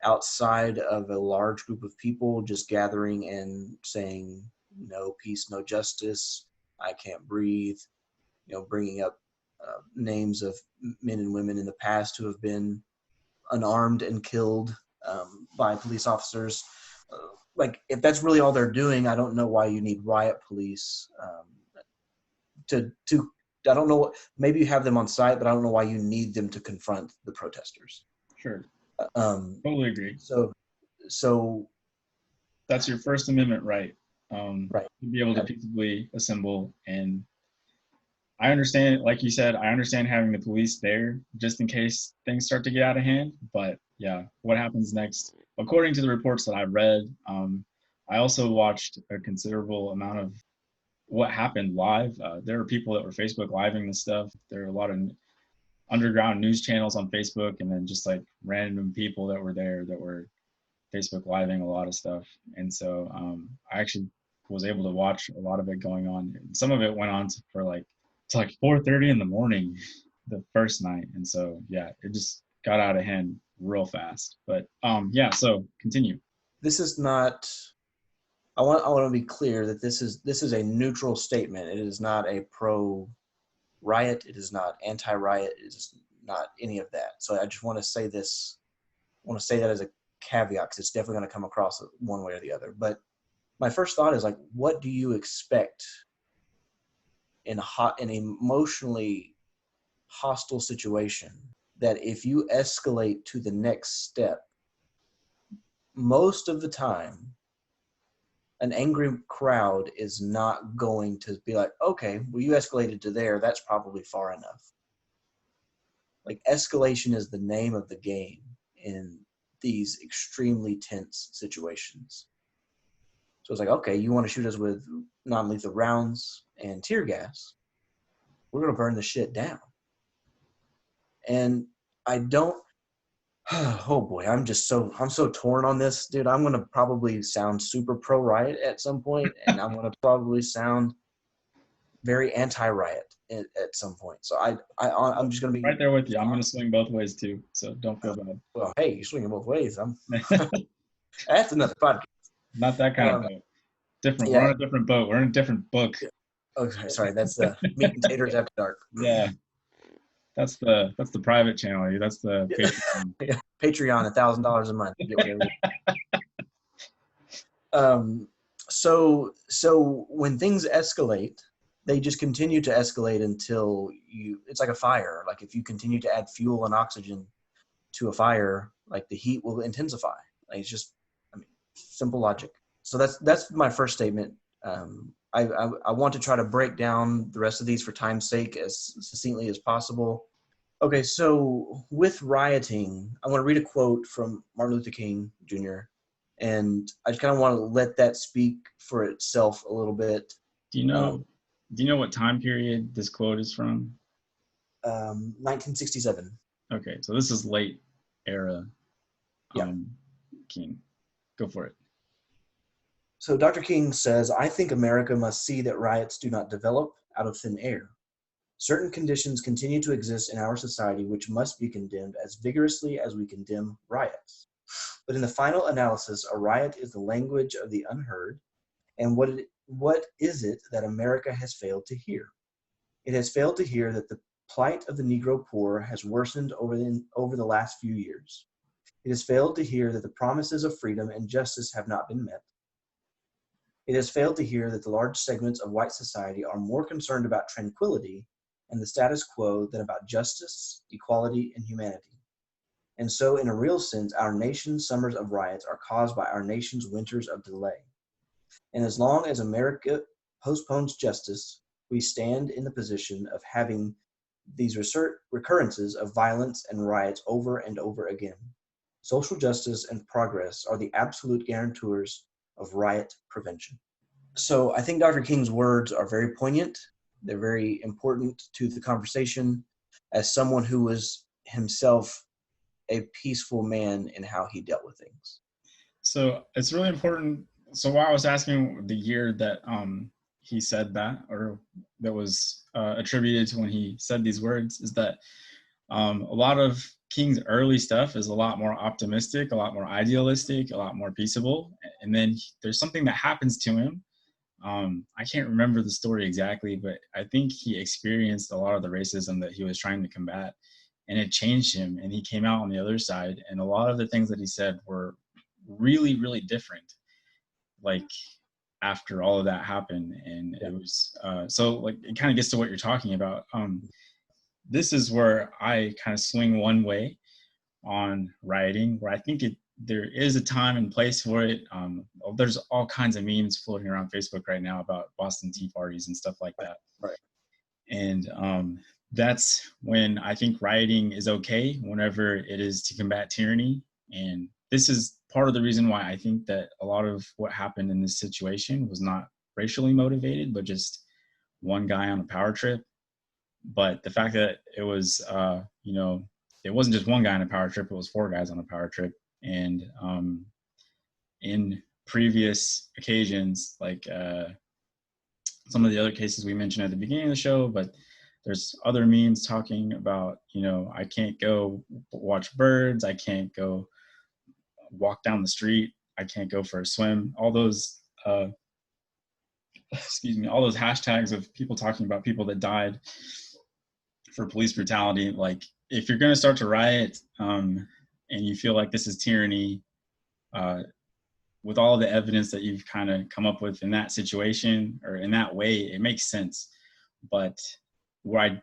outside of a large group of people just gathering and saying no peace, no justice, I can't breathe, bringing up names of men and women in the past who have been unarmed and killed by police officers. Like, if that's really all they're doing, I don't know why you need riot police to. I don't know. Maybe you have them on site, but I don't know why you need them to confront the protesters. Sure, Um, totally agree. so That's your First Amendment right. right. To be able to peaceably assemble. And I understand, like you said, I understand having the police there just in case things start to get out of hand. But yeah, what happens next? According to the reports that I read, I also watched a considerable amount of what happened live. There were people that were Facebook living this stuff. There are a lot of underground news channels on Facebook, and then just like random people that were there that were Facebook living a lot of stuff. And so I actually was able to watch a lot of it going on. And some of it went on for like to like 4:30 in the morning the first night. And so yeah, it just got out of hand real fast. But yeah, so continue. This is not. I want to be clear that this is a neutral statement. It is not a pro riot. It is not anti riot. It is not any of that. So I just want to say this. I want to say that as a caveat, because it's definitely going to come across one way or the other. But my first thought is, like, what do you expect in an emotionally hostile situation that if you escalate to the next step, most of the time an angry crowd is not going to be like, okay, well, you escalated to there, that's probably far enough. Like, escalation is the name of the game in these extremely tense situations. So it's like, okay, you want to shoot us with non-lethal rounds and tear gas, we're going to burn the shit down. And I don't, oh boy, I'm so torn on this, dude. I'm going to probably sound super pro riot at some point, and I'm going to probably sound very anti-riot at some point. So I'm just going to be Right there with you. I'm going to swing both ways too. So don't feel bad. well, hey, you're swinging both ways. That's another podcast. Not that kind of boat. Different. Yeah. We're on a different boat. We're in a different book. Oh, sorry. That's the Meat-N-Taters After Dark. Yeah. That's the private channel. That's the Patreon. Yeah. Patreon, $1,000 a month. So when things escalate, they just continue to escalate until it's like a fire. Like, if you continue to add fuel and oxygen to a fire, like, the heat will intensify. Like, it's just, simple logic. So that's my first statement. I want to try to break down the rest of these for time's sake as succinctly as possible. Okay, so with rioting, I want to read a quote from Martin Luther King Jr., and I just kind of want to let that speak for itself a little bit. Do you know what time period this quote is from? 1967. Okay, so this is late era. Yeah. King, go for it. So Dr. King says, I think America must see that riots do not develop out of thin air. Certain conditions continue to exist in our society which must be condemned as vigorously as we condemn riots. But in the final analysis, a riot is the language of the unheard. And what is it that America has failed to hear? It has failed to hear that the plight of the Negro poor has worsened over the last few years. It has failed to hear that the promises of freedom and justice have not been met. It has failed to hear that the large segments of white society are more concerned about tranquility and the status quo than about justice, equality, and humanity. And so, in a real sense, our nation's summers of riots are caused by our nation's winters of delay. And as long as America postpones justice, we stand in the position of having these recurrences of violence and riots over and over again. Social justice and progress are the absolute guarantors of riot prevention. So I think Dr. King's words are very poignant. They're very important to the conversation as someone who was himself a peaceful man in how he dealt with things. So it's really important. So while I was asking the year that he said that, or that was attributed to when he said these words, is that a lot of King's early stuff is a lot more optimistic, a lot more idealistic, a lot more peaceable. And then there's something that happens to him. I can't remember the story exactly, but I think he experienced a lot of the racism that he was trying to combat, and it changed him, and he came out on the other side. And a lot of the things that he said were really, really different, like after all of that happened. And it was, so like, it kind of gets to what you're talking about. This is where I kind of swing one way on rioting, where I think there is a time and place for it. There's all kinds of memes floating around Facebook right now about Boston Tea Parties and stuff like that. Right. And that's when I think rioting is okay, whenever it is to combat tyranny. And this is part of the reason why I think that a lot of what happened in this situation was not racially motivated, but just one guy on a power trip. But the fact that it was, it wasn't just one guy on a power trip, it was 4 guys on a power trip. And in previous occasions, like some of the other cases we mentioned at the beginning of the show, but there's other memes talking about, I can't go watch birds, I can't go walk down the street, I can't go for a swim. All those, all those hashtags of people talking about people that died for police brutality. Like, if you're going to start to riot and you feel like this is tyranny, with all the evidence that you've kind of come up with in that situation or in that way, it makes sense. But where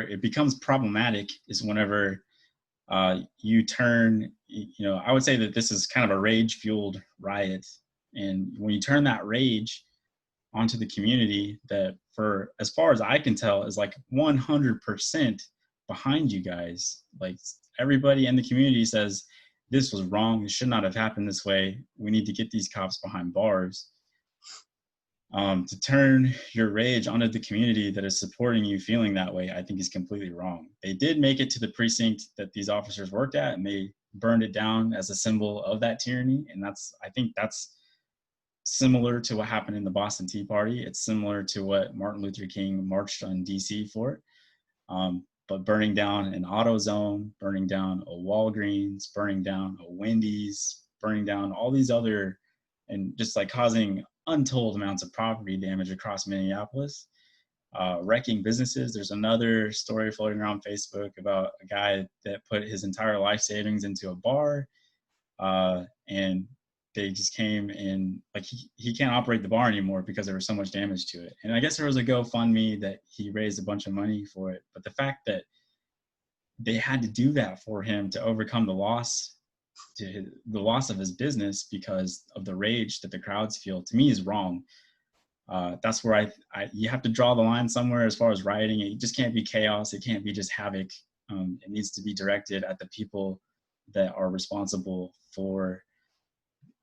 it becomes problematic is whenever you turn, I would say that this is kind of a rage-fueled riot. And when you turn that rage onto the community that, for as far as I can tell, is like 100% behind you guys. Like, everybody in the community says, this was wrong, it should not have happened this way, we need to get these cops behind bars. To turn your rage onto the community that is supporting you feeling that way, I think is completely wrong. They did make it to the precinct that these officers worked at, and they burned it down as a symbol of that tyranny. And I think that's similar to what happened in the Boston Tea Party. It's similar to what Martin Luther King marched on DC for. But burning down an AutoZone, burning down a Walgreens, burning down a Wendy's, burning down all these other, and just like causing untold amounts of property damage across Minneapolis, wrecking businesses. There's another story floating around Facebook about a guy that put his entire life savings into a bar, and they just came and like he can't operate the bar anymore because there was so much damage to it. And I guess there was a GoFundMe that he raised a bunch of money for it. But the fact that they had to do that for him to overcome the loss of his business because of the rage that the crowds feel, to me, is wrong. That's where you have to draw the line somewhere as far as rioting. It just can't be chaos. It can't be just havoc. It needs to be directed at the people that are responsible for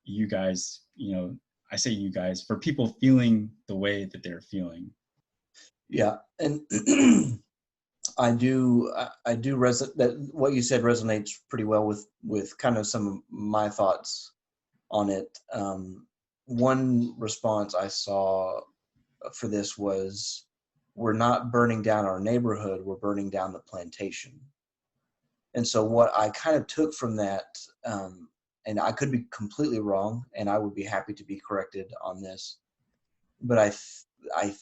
you guys, I say you guys, for people feeling the way that they're feeling. Yeah. And I do that what you said resonates pretty well with kind of some of my thoughts on it. One response I saw for this was, we're not burning down our neighborhood, we're burning down the plantation. And so what I kind of took from that, and I could be completely wrong, and I would be happy to be corrected on this, but I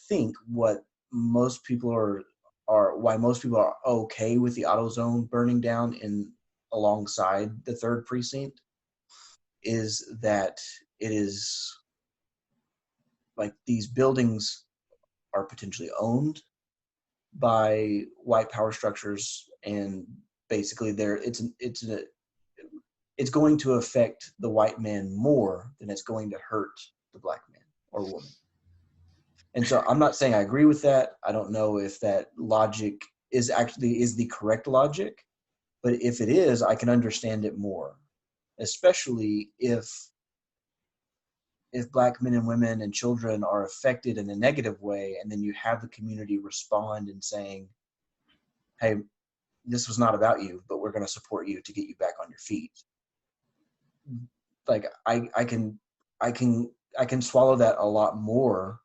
think what most people are why most people are okay with the AutoZone burning down alongside the 3rd precinct is that it is like these buildings are potentially owned by white power structures, and basically it's going to affect the white man more than it's going to hurt the black man or woman. And so I'm not saying I agree with that. I don't know if that logic is the correct logic, but if it is, I can understand it more, especially if black men and women and children are affected in a negative way, and then you have the community respond and saying, hey, this was not about you, but we're going to support you to get you back on your feet. Like I can swallow that a lot more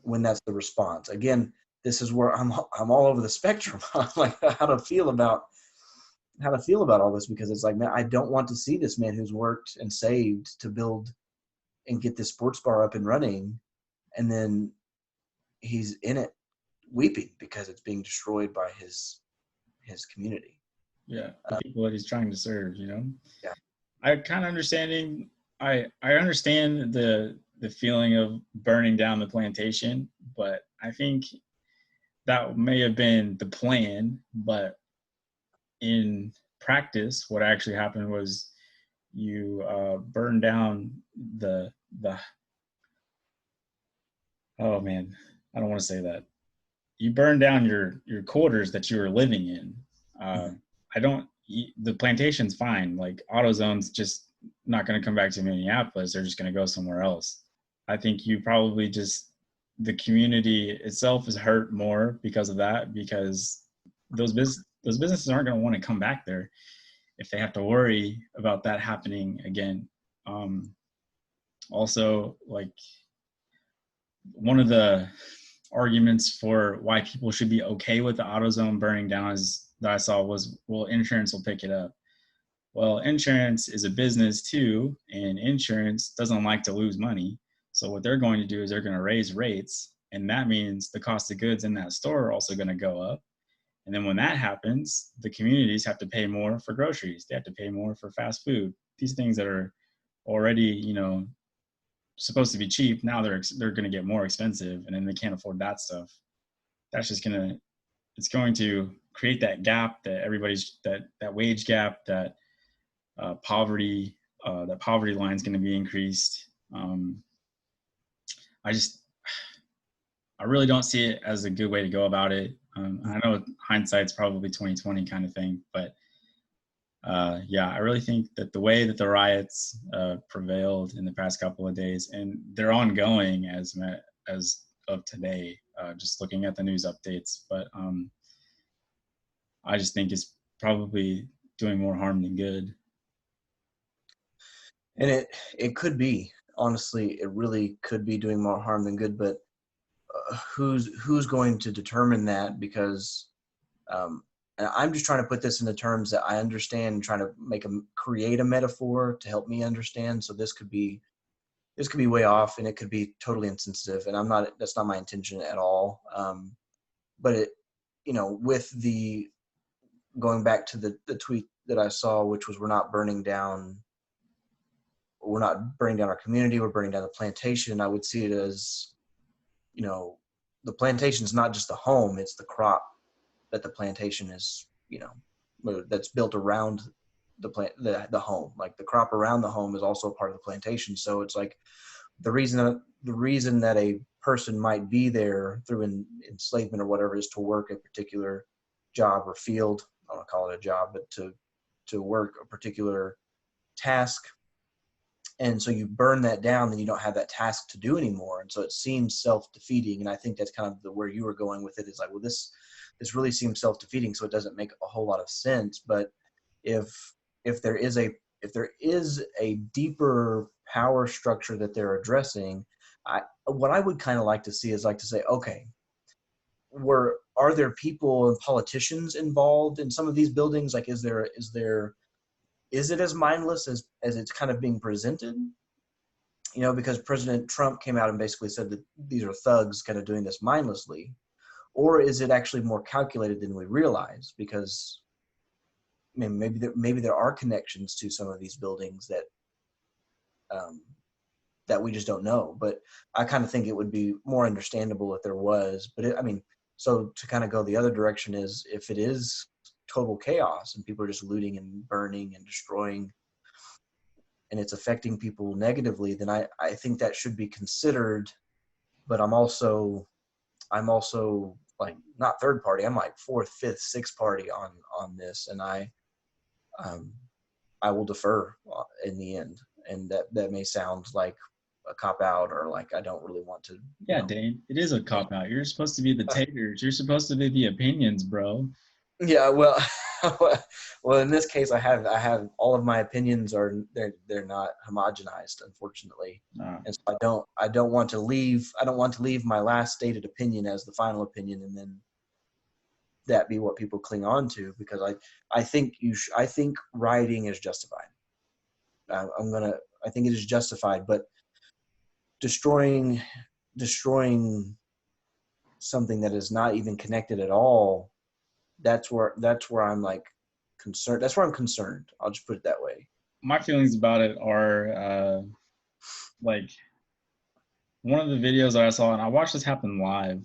when that's the response. Again, this is where I'm all over the spectrum. I'm like how to feel about all this, because it's like, man, I don't want to see this man who's worked and saved to build and get this sports bar up and running, and then he's in it weeping because it's being destroyed by his community. Yeah, the people that he's trying to serve, you know. Yeah. I kind of understanding. I understand the feeling of burning down the plantation, but I think that may have been the plan. But in practice, what actually happened was you burned down the. Oh man, I don't want to say that. You burned down your quarters that you were living in. The plantation's fine. Like AutoZone's just not going to come back to Minneapolis. They're just going to go somewhere else. I think you probably the community itself is hurt more because of that, because those businesses aren't going to want to come back there if they have to worry about that happening again. Also, like, one of the arguments for why people should be okay with the AutoZone burning down that I saw was, well, insurance will pick it up. Well, insurance is a business too, and insurance doesn't like to lose money. So what they're going to do is they're going to raise rates, and that means the cost of goods in that store are also going to go up. And then when that happens, the communities have to pay more for groceries. They have to pay more for fast food. These things that are already, supposed to be cheap, now they're going to get more expensive, and then they can't afford that stuff. That's just it's going to create that gap that that wage gap, that poverty line is going to be increased. I really don't see it as a good way to go about it. I know hindsight's probably 2020 kind of thing, but I really think that the way that the riots prevailed in the past couple of days, and they're ongoing as of today, just looking at the news updates, but I just think it's probably doing more harm than good. And it could be, honestly, it really could be doing more harm than good, but who's going to determine that? Because and I'm just trying to put this into terms that I understand, and trying to create a metaphor to help me understand. So this could be way off, and it could be totally insensitive, and that's not my intention at all. But it, with the going back to the tweet that I saw, which was, we're not burning down our community, we're burning down the plantation. I would see it as, the plantation is not just the home, it's the crop that the plantation is, that's built around the home. Like, the crop around the home is also part of the plantation. So it's like the reason that a person might be there through enslavement or whatever is to work a particular job or field. I don't want to call it a job, but to work a particular task. And so you burn that down, then you don't have that task to do anymore. And so it seems self-defeating. And I think that's kind of where you were going with it, is like, well, this really seems self-defeating, so it doesn't make a whole lot of sense. But if there is a deeper power structure that they're addressing, what I would kind of like to see is, like, to say, okay, are there people and politicians involved in some of these buildings? Like, is it as mindless as it's kind of being presented? Because President Trump came out and basically said that these are thugs kind of doing this mindlessly. or is it actually more calculated than we realize? Because I mean, maybe there are connections to some of these buildings that that we just don't know. But I kind of think it would be more understandable if there was. But I mean, so to kind of go the other direction is if it is total chaos and people are just looting and burning and destroying, and it's affecting people negatively, then I think that should be considered. But I'm also like not third party. I'm like fourth, fifth, sixth party on this, and I will defer in the end. And that may sound like a cop out or like I don't really want to. Yeah, Dane, it is a cop out. You're supposed to be the taters. You're supposed to be the opinions, bro. Yeah, well, well, in this case, I have all of my opinions are they're not homogenized, unfortunately, and so I don't want to leave my last stated opinion as the final opinion, and then that be what people cling on to, because I think I think rioting is justified. I think it is justified, but destroying something that is not even connected at all, that's where I'm like concerned. That's where I'm concerned. I'll just put it that way. My feelings about it are like one of the videos that I saw, and I watched this happen live.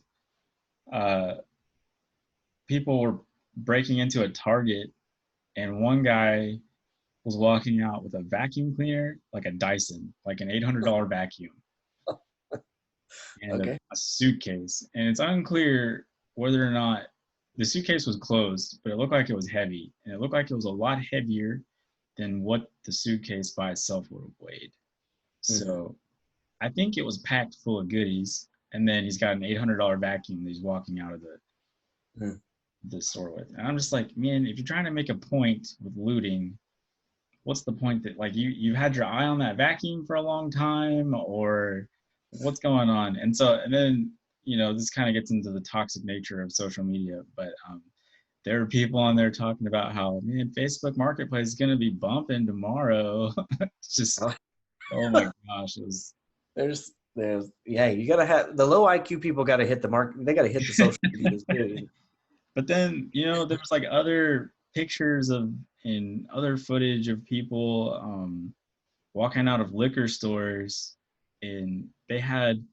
People were breaking into a Target, and one guy was walking out with a vacuum cleaner, like a Dyson, like an $800 vacuum, and Okay. a suitcase. And it's unclear whether or not the suitcase was closed, but it looked like it was heavy, and it looked like it was a lot heavier than what the suitcase by itself would have weighed. So I think it was packed full of goodies, and then he's got an $800 vacuum that he's walking out of the store with. And I'm just like, man, if you're trying to make a point with looting, what's the point? That like you've had your eye on that vacuum for a long time, or what's going on? And then this kind of gets into the toxic nature of social media, but there are people on there talking about how, man, Facebook Marketplace is going to be bumping tomorrow. It's just, oh my gosh, it was. There's yeah, you gotta have the low IQ people. Got to hit the mark. They got to hit the social media too. But then there was like other pictures and other footage of people walking out of liquor stores, and they had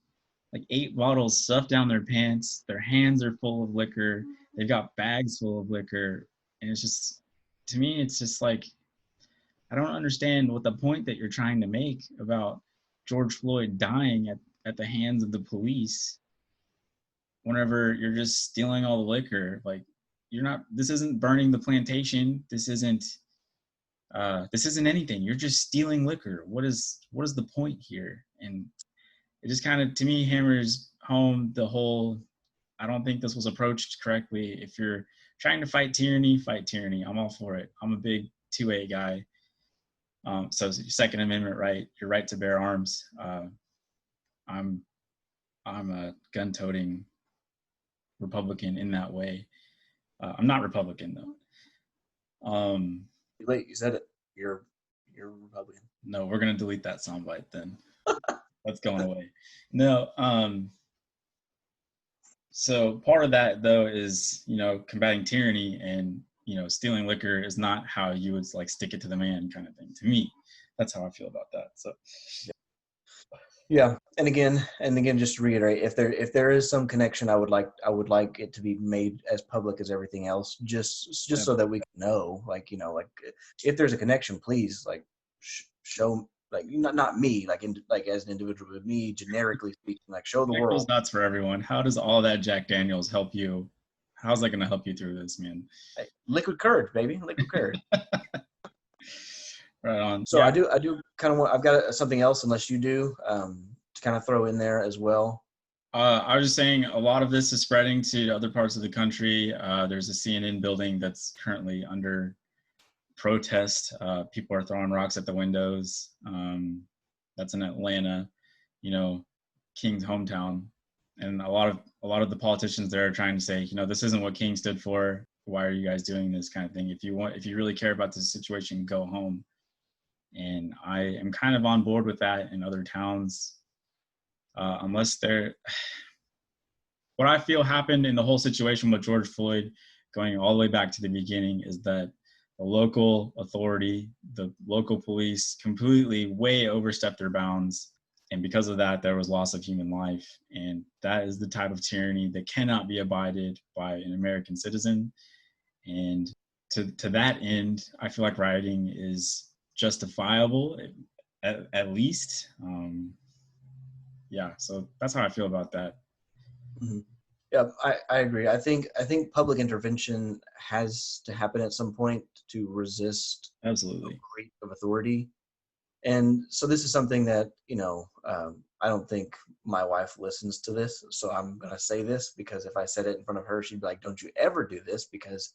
like 8 bottles stuffed down their pants. Their hands are full of liquor. They've got bags full of liquor. And it's just, to me, it's just like, I don't understand what the point that you're trying to make about George Floyd dying at the hands of the police whenever you're just stealing all the liquor. Like, this isn't burning the plantation. This isn't anything. You're just stealing liquor. What is the point here? And it just kind of, to me, hammers home the whole, I don't think this was approached correctly. If you're trying to fight tyranny, fight tyranny. I'm all for it. I'm a big 2A guy. So Second Amendment right, your right to bear arms. I'm a gun-toting Republican in that way. I'm not Republican though. Late, you said it. You're Republican. No, we're gonna delete that soundbite then. That's going away. No. So part of that though is combating tyranny, and stealing liquor is not how you would like stick it to the man kind of thing. To me, that's how I feel about that. So. Yeah, and again, just to reiterate, if there is some connection, I would like it to be made as public as everything else, just so that we can know, like if there's a connection, please show, like not me, like as an individual, but me generically speaking, like show the world. Those nuts for everyone. How does all that Jack Daniels help you? How's that going to help you through this, man? Hey, liquid courage, baby, liquid courage. Right on. So yeah. I do kind of want. I've got something else, unless you do, to kind of throw in there as well. I was just saying, a lot of this is spreading to other parts of the country. There's a CNN building that's currently under protest. People are throwing rocks at the windows. That's in Atlanta, King's hometown, and a lot of the politicians there are trying to say, this isn't what King stood for. Why are you guys doing this kind of thing? If you really care about this situation, go home. And I am kind of on board with that in other towns, unless they're. what I feel happened in the whole situation with George Floyd, going all the way back to the beginning, is that the local authority, the local police, completely way overstepped their bounds. And because of that, there was loss of human life. And that is the type of tyranny that cannot be abided by an American citizen. And to that end, I feel like rioting is justifiable, at least. Yeah, so that's how I feel about that. Mm-hmm. Yeah, I agree. I think public intervention has to happen at some point to resist Absolutely. great of authority. And so this is something that, I don't think my wife listens to this. So I'm going to say this, because if I said it in front of her, she'd be like, don't you ever do this, because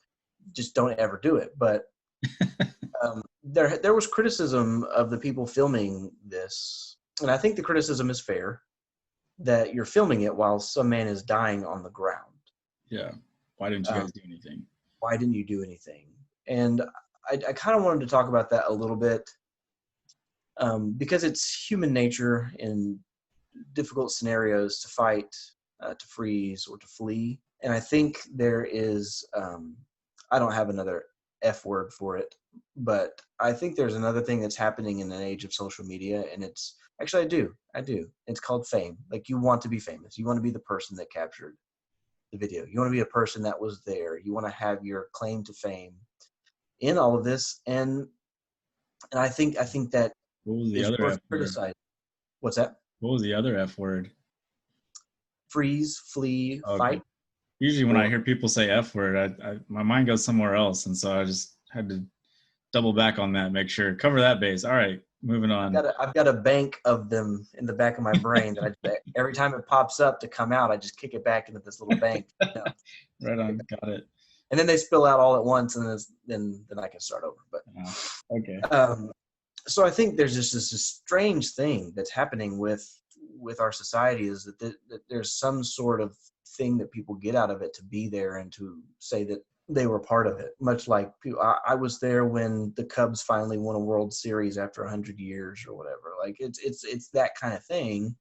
just don't ever do it. But there was criticism of the people filming this. And I think the criticism is fair, that you're filming it while some man is dying on the ground. Yeah. Why didn't you guys do anything? Why didn't you do anything? And I kind of wanted to talk about that a little bit, because it's human nature in difficult scenarios to fight, to freeze, or to flee. And I think there is, I don't have another F word for it, but I think there's another thing that's happening in an age of social media, and it's actually, I do. It's called fame. Like, you want to be famous. You want to be the person that captured the video. You want to be a person that was there. You want to have your claim to fame in all of this. And I think that What was the is other worth F word? criticizing. What's that? What was the other F word? Freeze, flee, Okay. fight. Usually when I hear people say F word, my mind goes somewhere else. And so I just had to double back on that, make sure, cover that base. All right, moving on. I've got a bank of them in the back of my brain that every time it pops up to come out, I just kick it back into this little bank. Right on, got it. And then they spill out all at once, and then I can start over. But okay. So I think there's just this strange thing that's happening with our society, is that there's some sort of thing that people get out of it to be there and to say that they were part of it. Much like I was there when the Cubs finally won a World Series after 100 years or whatever. Like, it's that kind of thing.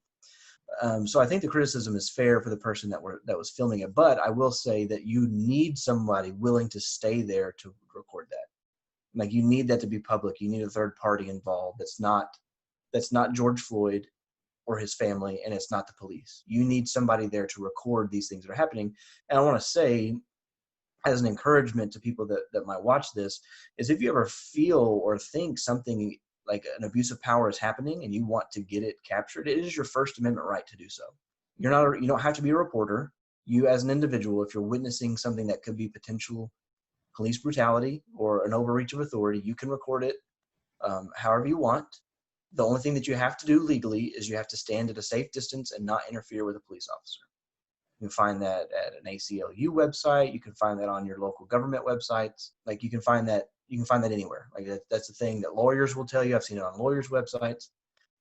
So I think the criticism is fair for the person that was filming it, but I will say that you need somebody willing to stay there to record that. Like, you need that to be public. You need a third party involved. That's not George Floyd or his family, and it's not the police. You need somebody there to record these things that are happening. And I want to say, as an encouragement to people that might watch this, is if you ever feel or think something like an abuse of power is happening and you want to get it captured, it is your First Amendment right to do so. You don't have to be a reporter. You, as an individual, if you're witnessing something that could be potential police brutality or an overreach of authority, you can record it however you want. The only thing that you have to do legally is you have to stand at a safe distance and not interfere with a police officer. You can find that at an ACLU website. You can find that on your local government websites. Like, you can find that anywhere. Like, that's the thing that lawyers will tell you. I've seen it on lawyers' websites.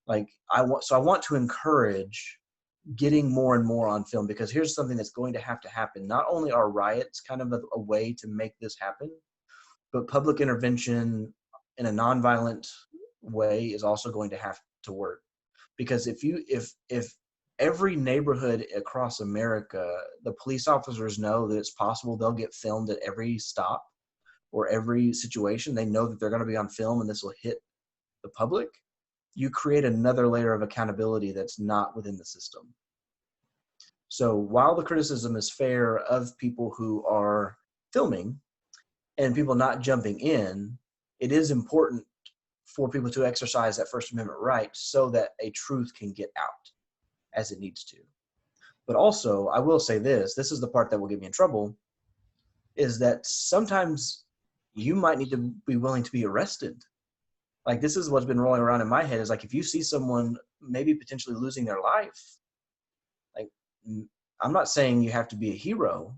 Like, I want to encourage getting more and more on film, because here's something that's going to happen. Not only are riots kind of a way to make this happen, but public intervention in a nonviolent way is also going to have to work. Because if every neighborhood across America, the police officers know that it's possible they'll get filmed at every stop or every situation, they know that they're going to be on film and this will hit the public, you create another layer of accountability that's not within the system. So while the criticism is fair of people who are filming and people not jumping in, it is important for people to exercise that First Amendment right so that a truth can get out as it needs to. But also, I will say this is the part that will get me in trouble, is that sometimes you might need to be willing to be arrested. Like, this is what's been rolling around in my head, is like, if you see someone maybe potentially losing their life, like, I'm not saying you have to be a hero.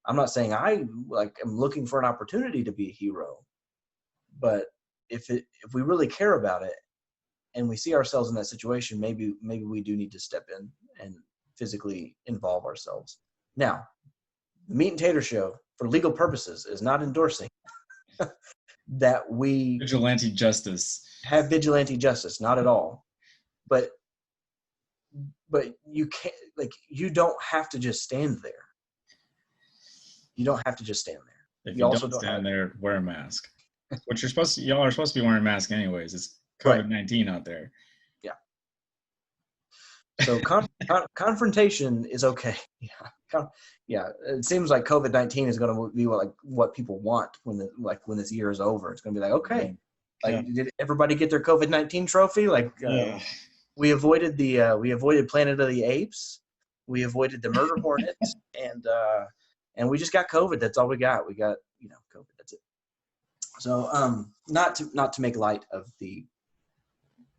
I'm not saying am looking for an opportunity to be a hero. But if we really care about it and we see ourselves in that situation, maybe we do need to step in and physically involve ourselves. Now, the Meat-N-Tater show, for legal purposes, is not endorsing that we vigilante justice. Have vigilante justice, not at all. But but you can't, like, you don't have to just stand there. You don't have to just stand there. If You you also don't don't have, stand there, wear a mask. Which y'all are supposed to be wearing masks anyways. It's right. COVID-19 out there. Yeah. So confrontation is okay. Yeah. Yeah. It seems like COVID-19 is going to be what people want when this year is over. It's going to be like, okay, Yeah. did everybody get their COVID-19 trophy? Like, Yeah. we avoided Planet of the Apes, we avoided the murder hornet, and we just got COVID. That's all we got. We got, COVID. That's it. So, not to make light of the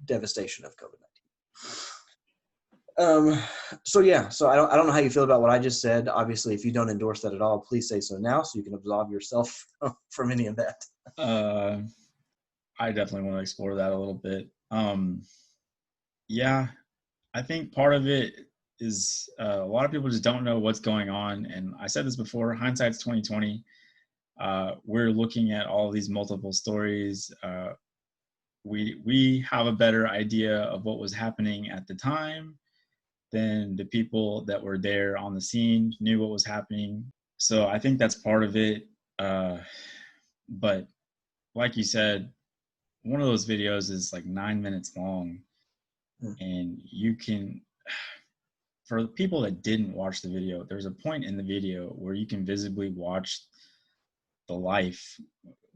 devastation of COVID-19. So yeah, so I don't know how you feel about what I just said. Obviously, if you don't endorse that at all, please say so now, so you can absolve yourself from any of that. I definitely want to explore that a little bit. Yeah, I think part of it is a lot of people just don't know what's going on. And I said this before, hindsight's 2020. We're looking at all these multiple stories. We have a better idea of what was happening at the time than the people that were there on the scene knew what was happening. So I think that's part of it. But like you said, one of those videos is like 9 minutes long, and you can, for the people that didn't watch the video, there's a point in the video where you can visibly watch the life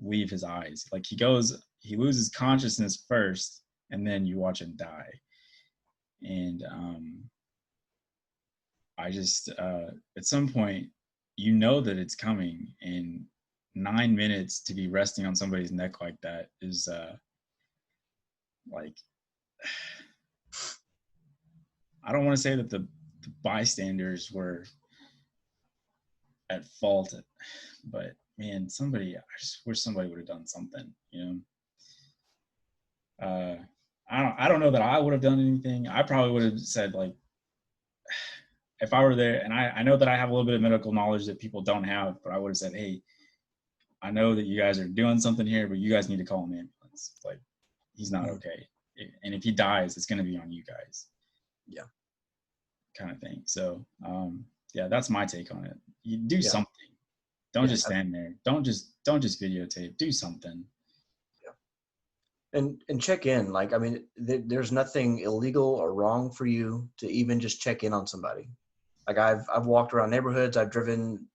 leave his eyes. Like he loses consciousness first, and then you watch him die. And I just at some point, you know that it's coming, and 9 minutes to be resting on somebody's neck like that is like, I don't want to say that the bystanders were at fault, but man, I just wish somebody would have done something, I don't know that I would have done anything. I probably would have said, like, if I were there, and I know that I have a little bit of medical knowledge that people don't have, but I would have said, hey, I know that you guys are doing something here, but you guys need to call an ambulance. Like, he's not okay. And if he dies, it's going to be on you guys. Yeah. Kind of thing. So, yeah, that's my take on it. You do something. Don't just stand there. Don't just videotape. Do something. Yeah. And check in. Like, I mean, there's nothing illegal or wrong for you to even just check in on somebody. Like, I've walked around neighborhoods. I've driven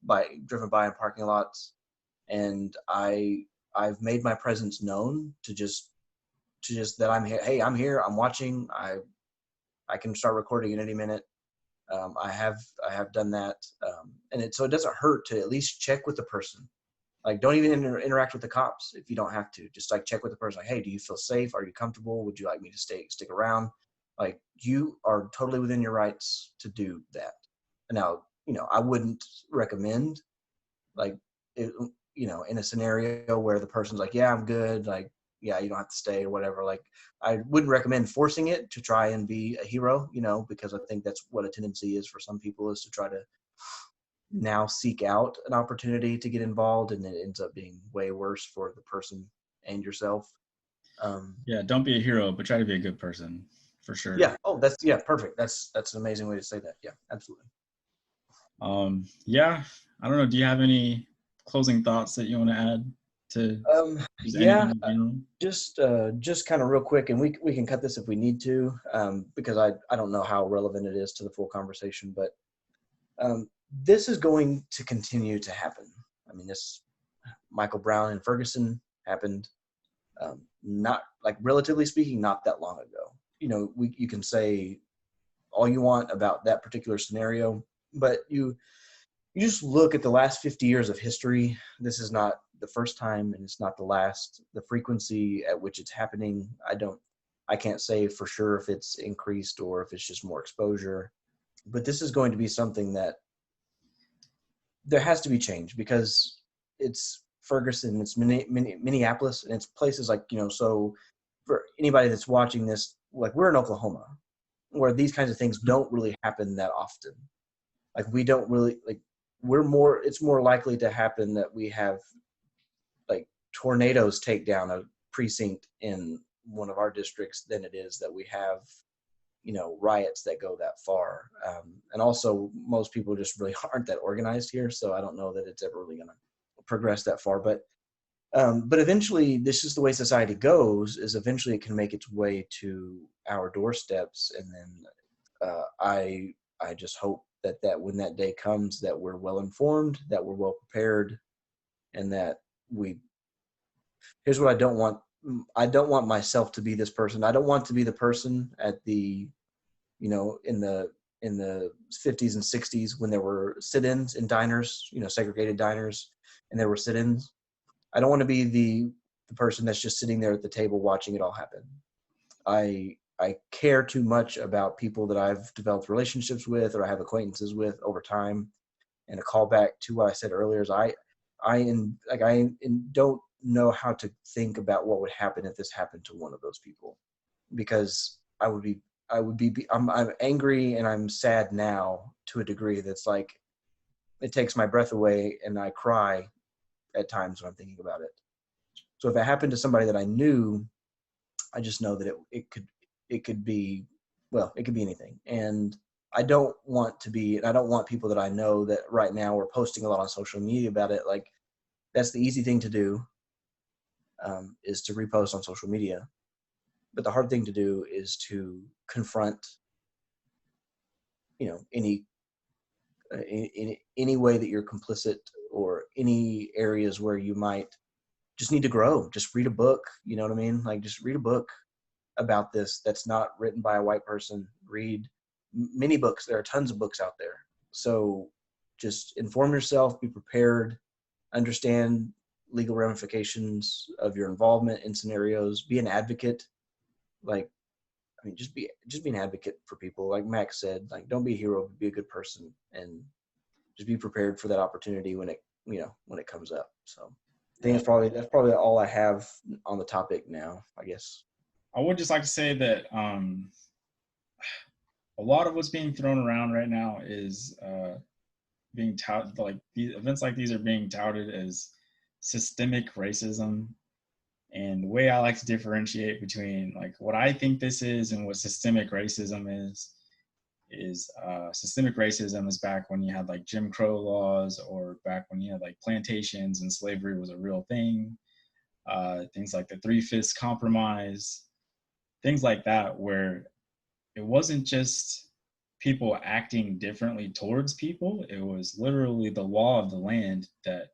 by in parking lots, and I've made my presence known to just that I'm here. Hey, I'm here. I'm watching. I can start recording at any minute. I have done that, and so it doesn't hurt to at least check with the person. Like, don't even interact with the cops if you don't have to. Just like check with the person. Like, hey, do you feel safe? Are you comfortable? Would you like me to stick around? Like, you are totally within your rights to do that. Now, I wouldn't recommend, like, in a scenario where the person's like, yeah, I'm good. Like, yeah, you don't have to stay or whatever. Like, I wouldn't recommend forcing it to try and be a hero, because I think that's what a tendency is for some people, is to try to now seek out an opportunity to get involved, and it ends up being way worse for the person and yourself. Yeah, don't be a hero, but try to be a good person, for sure. Yeah. Oh, perfect. That's an amazing way to say that. Yeah, absolutely. Yeah, I don't know. Do you have any closing thoughts that you want to add to? Yeah, just kind of real quick, and we can cut this if we need to, because I don't know how relevant it is to the full conversation, but this is going to continue to happen. I mean, this Michael Brown and Ferguson happened, not, like, relatively speaking, not that long ago. You can say all you want about that particular scenario, but you just look at the last 50 years of history. This is not the first time, and it's not the last. The frequency at which it's happening, I can't say for sure if it's increased or if it's just more exposure, but this is going to be something that there has to be change, because it's Ferguson, it's Minneapolis, and it's places like, so for anybody that's watching this, like, we're in Oklahoma, where these kinds of things don't really happen that often. Like, we don't really, like, it's more likely to happen that we have, like, tornadoes take down a precinct in one of our districts than it is that we have riots that go that far. And also, most people just really aren't that organized here, so I don't know that it's ever really going to progress that far. But eventually, this is the way society goes. Is eventually it can make its way to our doorsteps, and then I just hope that when that day comes, that we're well informed, that we're well prepared, and that here's what I don't want. I don't want myself to be this person. I don't want to be the person at the, in the 50s and 60s when there were sit-ins in diners, segregated diners, and there were sit-ins. I don't want to be the person that's just sitting there at the table watching it all happen. I care too much about people that I've developed relationships with or I have acquaintances with over time. And a callback to what I said earlier is I don't know how to think about what would happen if this happened to one of those people, because I'm angry and I'm sad now to a degree that's like, it takes my breath away and I cry at times when I'm thinking about it. So if it happened to somebody that I knew, I just know that it could be anything. And I don't want people that I know that right now are posting a lot on social media about it. Like, that's the easy thing to do, is to repost on social media. But the hard thing to do is to confront, any way that you're complicit, or any areas where you might just need to grow. Just read a book, you know what I mean? Like, just read a book about this that's not written by a white person. Read many books. There are tons of books out there. So just inform yourself, be prepared, understand legal ramifications of your involvement in scenarios, be an advocate. Like, just be an advocate for people. Like Max said, like, don't be a hero, but be a good person, and just be prepared for that opportunity when it comes up. So I think that's probably all I have on the topic now, I guess. I would just like to say that a lot of what's being thrown around right now is being touted, like these events like these are being touted as systemic racism. And the way I like to differentiate between like what I think this is and what systemic racism is systemic racism is back when you had like Jim Crow laws, or back when you had like plantations and slavery was a real thing. Things like the Three-Fifths Compromise, things like that, where it wasn't just people acting differently towards people. It was literally the law of the land that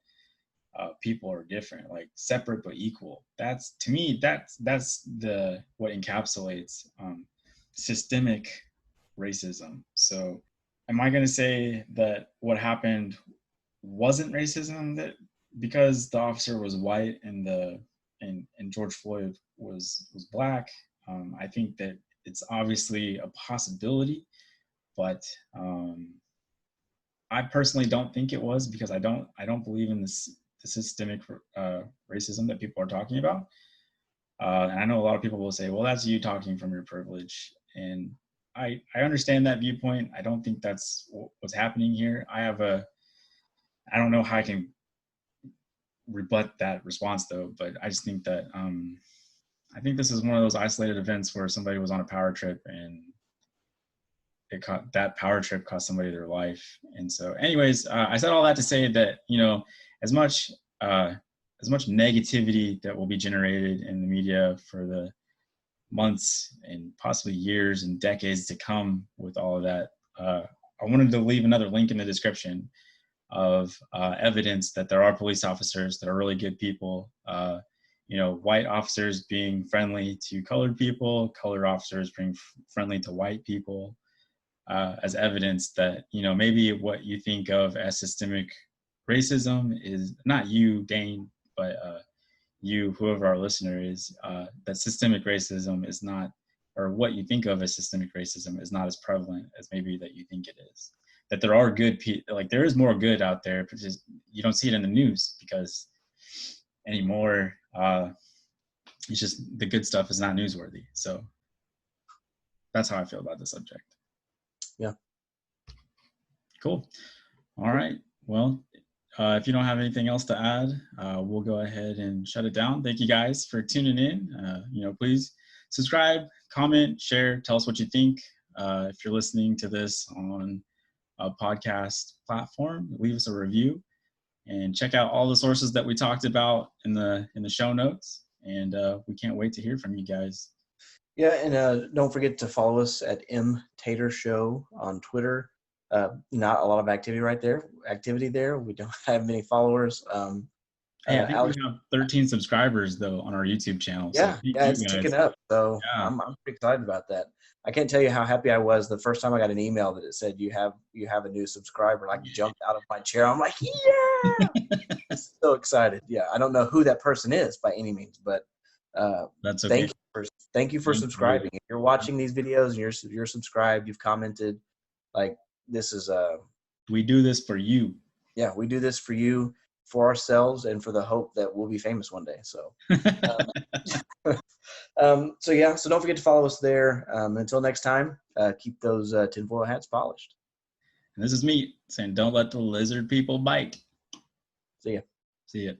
people are different, like separate but equal. That's, to me, that's what encapsulates systemic racism. So am I going to say that what happened wasn't racism, that because the officer was white and George Floyd was black? I think that it's obviously a possibility, but I personally don't think it was, because I don't believe in the systemic racism that people are talking about. And I know a lot of people will say, well, that's you talking from your privilege. And I understand that viewpoint. I don't think that's what's happening here. I don't know how I can rebut that response though, but I just think that I think this is one of those isolated events where somebody was on a power trip and that power trip cost somebody their life. And so anyways, I said all that to say that, as much negativity that will be generated in the media for the months and possibly years and decades to come with all of that, I wanted to leave another link in the description of evidence that there are police officers that are really good people. White officers being friendly to colored people, colored officers being friendly to white people, as evidence that, maybe what you think of as systemic racism is not you, Dane, but you, whoever our listener is, that systemic racism is not, or what you think of as systemic racism is not as prevalent as maybe that you think it is. That there are good people, like there is more good out there, but just you don't see it in the news because anymore, it's just the good stuff is not newsworthy. So that's how I feel about the subject. Yeah. Cool. All right. Well, if you don't have anything else to add, we'll go ahead and shut it down. Thank you guys for tuning in. Please subscribe, comment, share, tell us what you think. If you're listening to this on a podcast platform, leave us a review and check out all the sources that we talked about in the show notes. And we can't wait to hear from you guys. Yeah, and don't forget to follow us at M-Tater Show on Twitter. Not a lot of activity there. We don't have many followers. Hey, I think Alex, we have 13 subscribers though on our YouTube channel. So yeah, thank it's you ticking guys. up. So Yeah. I'm pretty excited about that. I can't tell you how happy I was the first time I got an email that it said you have a new subscriber. I jumped out of my chair. I'm like, yeah, so excited. Yeah, I don't know who that person is by any means, but That's okay. thank you for subscribing. If you're watching these videos and you're subscribed, you've commented, like this is we do this for you. Yeah, we do this for you, for ourselves, and for the hope that we'll be famous one day. So so don't forget to follow us there. Until next time, keep those tinfoil hats polished. And this is me saying, don't let the lizard people bite. See ya. See ya.